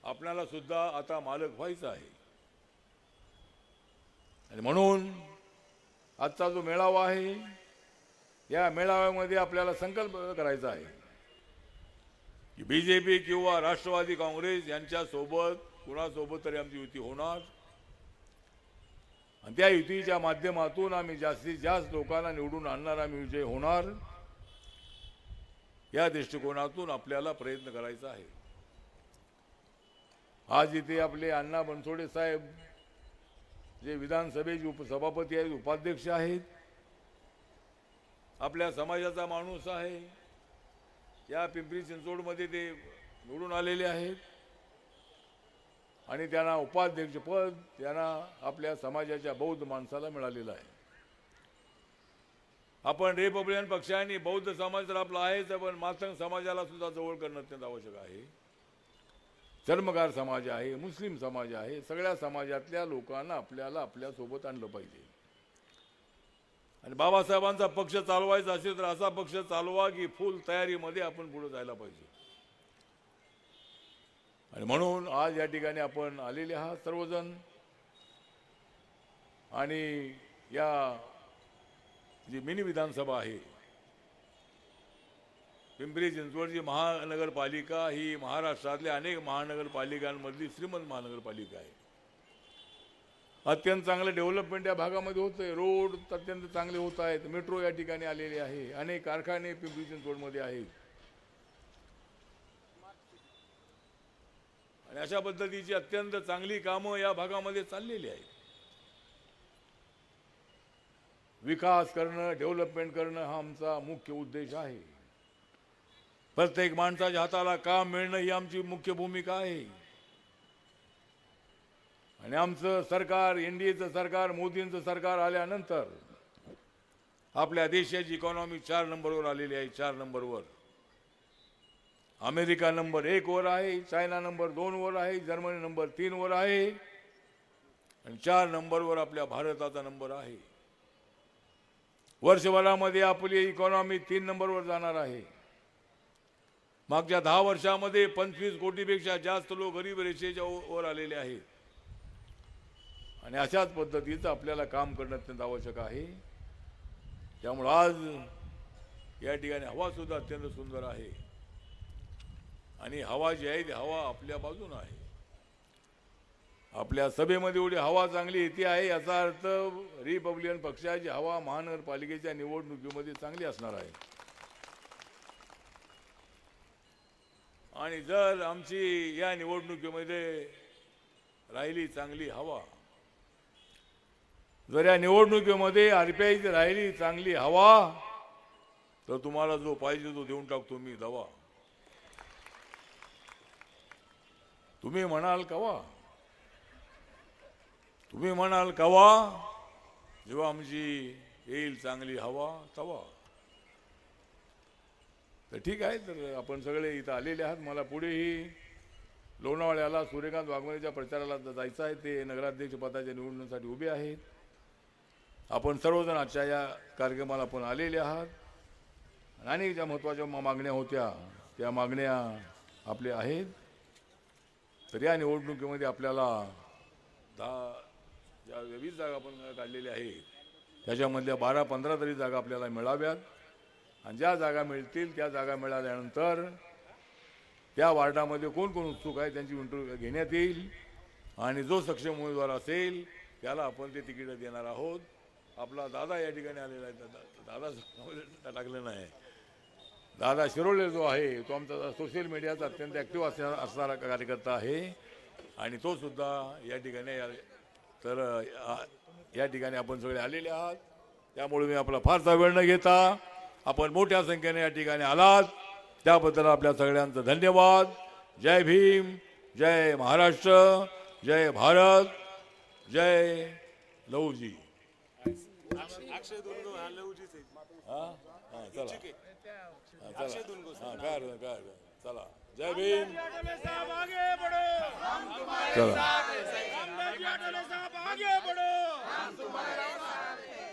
आपल्याला सुद्धा आता मालक व्हायचं आहे आणि म्हणून आजचा जो मेळावा आहे या मेळाव्यामध्ये आपल्याला संकल्प करायचा आहे की BJP किंवा राष्ट्रवादी काँग्रेस यांच्यासोबत कुणासोबत तरी आमची युती होणार आणि त्या युतीच्या माध्यमातून आम्ही जास्तीत जास्त लोकांना निवडून आणणार, आम्ही विजय होणार. या दृष्टिकोनातून आपल्याला प्रयत्न करायचा आहे. आज इथे आपले अण्णा बनसोडे साहेब जे विधानसभेचे उपसभापती आहेत, उपाध्यक्ष आहेत, आपल्या समाजाचा माणूस आहे, या पिंपरी चिंचवडमध्ये ते निवडून आलेले आहेत आणि त्यांना उपाध्यक्षपद त्यांना आपल्या समाजाच्या बौद्ध माणसाला मिळालेलं आहे. आपण रिपब्लिकन पक्षाने बौद्ध समाज तर आपला आहेच, पण मातंग समाजाला सुद्धा जवळ करणं अत्यंत आवश्यक आहे. चर्मकार समाज आहे, मुस्लिम समाज आहे, सगळ्या समाजातल्या लोकांना आपल्याला आपल्यासोबत आणलं पाहिजे. आणि बाबासाहेबांचा पक्ष चालवायचा असेल तर असा पक्ष चालवा की फुल तयारीमध्ये आपण पुढे जायला पाहिजे. आणि म्हणून आज या ठिकाणी आपण आलेले आहात सर्वजण आणि या जी मिनी विधानसभा आहे पिंपरी चिंचवडची महानगरपालिका ही महाराष्ट्रातल्या अनेक महानगरपालिकांमधली श्रीमंत महानगरपालिका आहे. अत्यंत चांगलं डेव्हलपमेंट या भागामध्ये होतंय. रोड अत्यंत चांगले होत आहेत. मेट्रो या ठिकाणी आलेले आहे. अनेक कारखाने पिंपरी चिंचवडमध्ये आहेत आणि अशा पद्धतीची अत्यंत चांगली कामं या भागामध्ये चाललेली आहेत. विकास करणं, डेव्हलपमेंट करणं हा आमचा मुख्य उद्देश आहे. प्रत्येक माणसाच्या हाताला काम मिळणं ही आमची मुख्य भूमिका आहे. आणि आमचं सरकार, NDAचं सरकार, मोदींचं सरकार आल्यानंतर आपल्या देशाची इकॉनॉमी 4 नंबरवर आलेली आहे. 4 नंबरवर. अमेरिका नंबर 1 वर आहे, चायना नंबर 2 वर आहे, जर्मनी नंबर 3 वर आहे आणि 4 नंबरवर आपल्या भारताचा नंबर आहे. वर्षभरामध्ये आपली इकॉनॉमी 3 नंबरवर जाणार आहे. मागच्या 10 वर्षामध्ये 25 कोटीपेक्षा जास्त लोक गरीब रेषेच्या वर आलेले आहेत. आणि अशाच पद्धतीचं आपल्याला काम करणं अत्यंत आवश्यक आहे. त्यामुळे आज या ठिकाणी हवा सुद्धा अत्यंत सुंदर आहे. आणि हवा जी आहे ती हवा आपल्या बाजूने आहे. आपल्या सभेमध्ये एवढी हवा चांगली येते आहे याचा अर्थ रिपब्लिकन पक्षाची हवा महानगरपालिकेच्या निवडणुकीमध्ये चांगली असणार आहे. आणि जर आमची या निवडणुकीमध्ये राहिली चांगली हवा, जर या निवडणुकीमध्ये RPIची राहिली चांगली हवा, तर तुम्हाला जो पाहिजे तो देऊन टाकतो मी दवा. तुम्ही म्हणाल कवा, तुम्ही म्हणाल कवा, जेव्हा आमची येईल चांगली हवा तवा. तर ठीक आहे, तर आपण सगळे इथं आलेले आहात. मला पुढेही लोणावळ्याला सूर्यकांत वाघमारेच्या प्रचाराला जायचं आहे. ते नगराध्यक्ष पदाच्या निवडणुकीसाठी उभे आहेत. आपण सर्वजण आजच्या या कार्यक्रमाला आपण आलेले आहात. आणि ज्या महत्त्वाच्या मागण्या होत्या त्या मागण्या आपल्या आहेत. तर या निवडणुकीमध्ये आपल्याला 20 जागा आपण काढलेल्या आहेत, त्याच्यामधल्या 12-15 तरी जागा आपल्याला मिळाव्यात. आणि ज्या जागा मिळतील त्या जागा मिळाल्यानंतर त्या वार्डामध्ये कोण कोण उत्सुक आहे त्यांची इंटरव्ह्यू घेण्यात येईल. आणि जो सक्षम उमेदवार असेल त्याला आपण ते तिकीट देणार आहोत. आपला दादा या ठिकाणी आलेला आहे. दादा टाकलं नाही. दादा शिरोळे जो आहे तो आमचा सोशल मीडियाचा अत्यंत ॲक्टिव्ह असणारा कार्यकर्ता आहे. आणि तो सुद्धा या ठिकाणी तर या ठिकाणी आपण सगळे आलेले आहात. त्यामुळे मी आपला फारसा वेळ न घेता आपण मोठ्या संख्येने या ठिकाणी आलात त्याबद्दल आपल्या सगळ्यांचं धन्यवाद. जय भीम, जय महाराष्ट्र, जय भारत, जय लहुजी. चला जय भीम. चला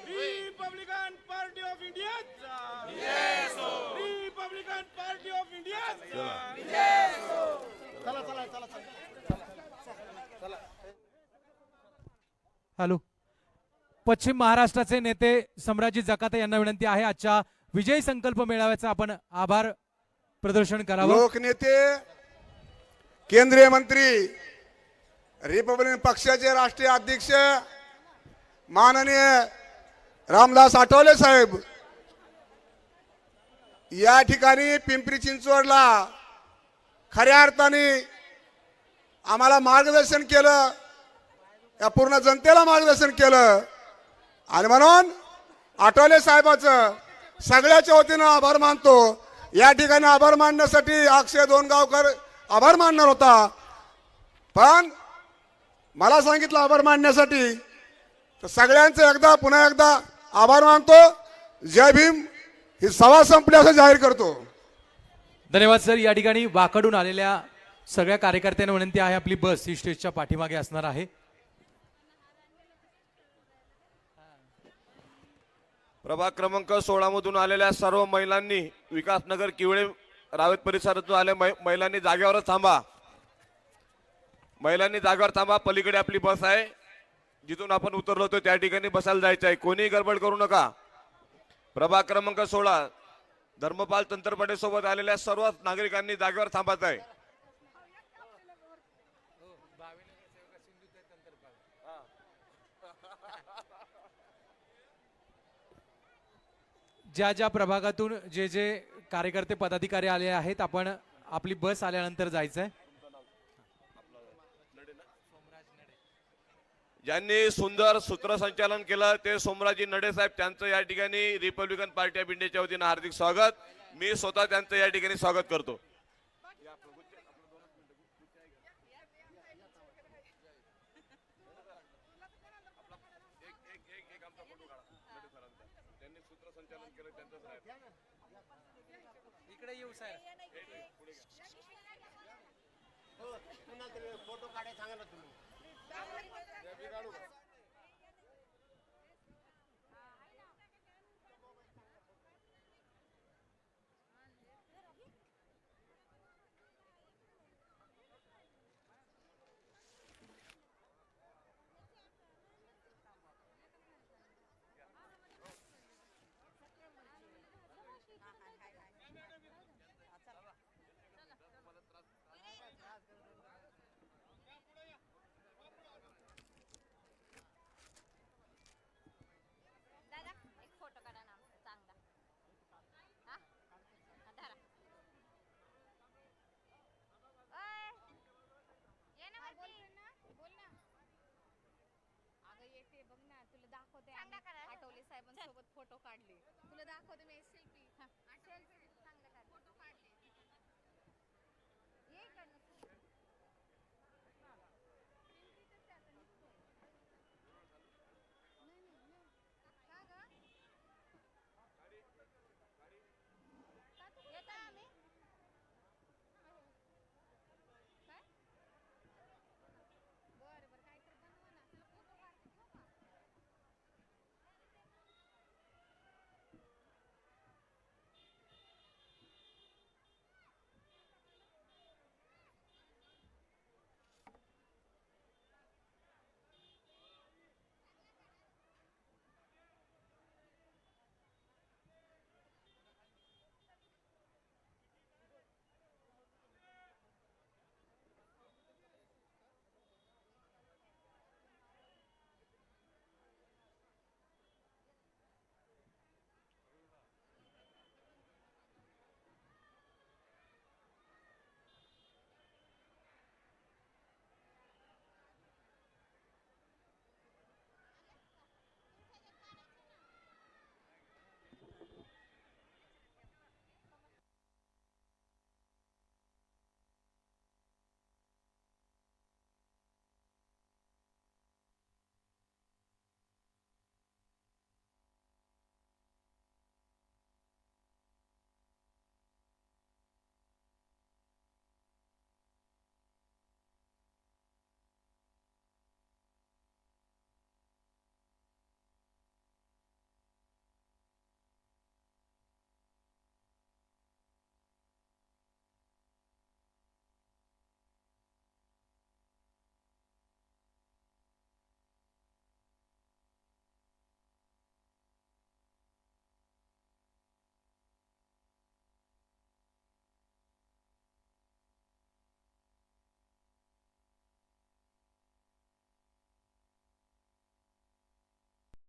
Republican Party of India, Republican Party of India. Hello. पश्चिम महाराष्ट्राचे नेते सम्राजी जकाते यांना विनंती आहे आजच्या विजयी संकल्प मेळाव्याचा आपण आभार प्रदर्शन करावं. लोकनेते, केंद्रीय मंत्री, रिपब्लिकन पक्षाचे राष्ट्रीय अध्यक्ष माननीय रामदास आठवले साहेब या ठिकाणी पिंपरी चिंचवडला खऱ्या अर्थाने आम्हाला मार्गदर्शन केलं, या पूर्ण जनतेला मार्गदर्शन केलं. आणि म्हणून आठवले साहेबाचं सगळ्याच्या वतीनं आभार मानतो. या ठिकाणी आभार मानण्यासाठी अक्षय दोनगावकर आभार मानणार होता, पण मला सांगितलं आभार मानण्यासाठी, तर सगळ्यांचं पुन्हा एकदा आभार मानतो. जय भीम. ही सभा संपली असं जाहीर करतो. धन्यवाद सर. या ठिकाणी वाकडून आलेल्या सगळ्या कार्यकर्त्यांना विनंती आहे आपली बस ही स्टेजच्या पाठीमागे असणार आहे. प्रभाग क्रमांक 16 मधून आलेल्या सर्व महिलांनी, विकासनगर किवळे रावेत परिसरातून आले महिलांनी जागेवरच थांबा. महिलांनी जागेवर थांबा. पलीकडे आपली बस आहे, जिथून आपण उतरलो होतो त्या ठिकाणी बसायला जायचं आहे. कोणीही गडबड करू नका. प्रभाग क्रमांक 16 धर्मपाल तंत्रपटे सोबत आलेल्या सर्व नागरिकांनी जागेवर थांबायचं आहे. ज्या ज्या प्रभागातून जे जे कार्यकर्ते पदाधिकारी आले आहेत आपण आपली बस आल्यानंतर जायचंय. ज्यांनी सुंदर सूत्रसंचालन केलं ते सोमराजी नडे साहेब, त्यांचं या ठिकाणी रिपब्लिकन पार्टी ऑफ इंडियाच्या वतीनं हार्दिक स्वागत. मी स्वतः त्यांचं या ठिकाणी स्वागत करतो. बाबासाहेबांसोबत फोटो काढले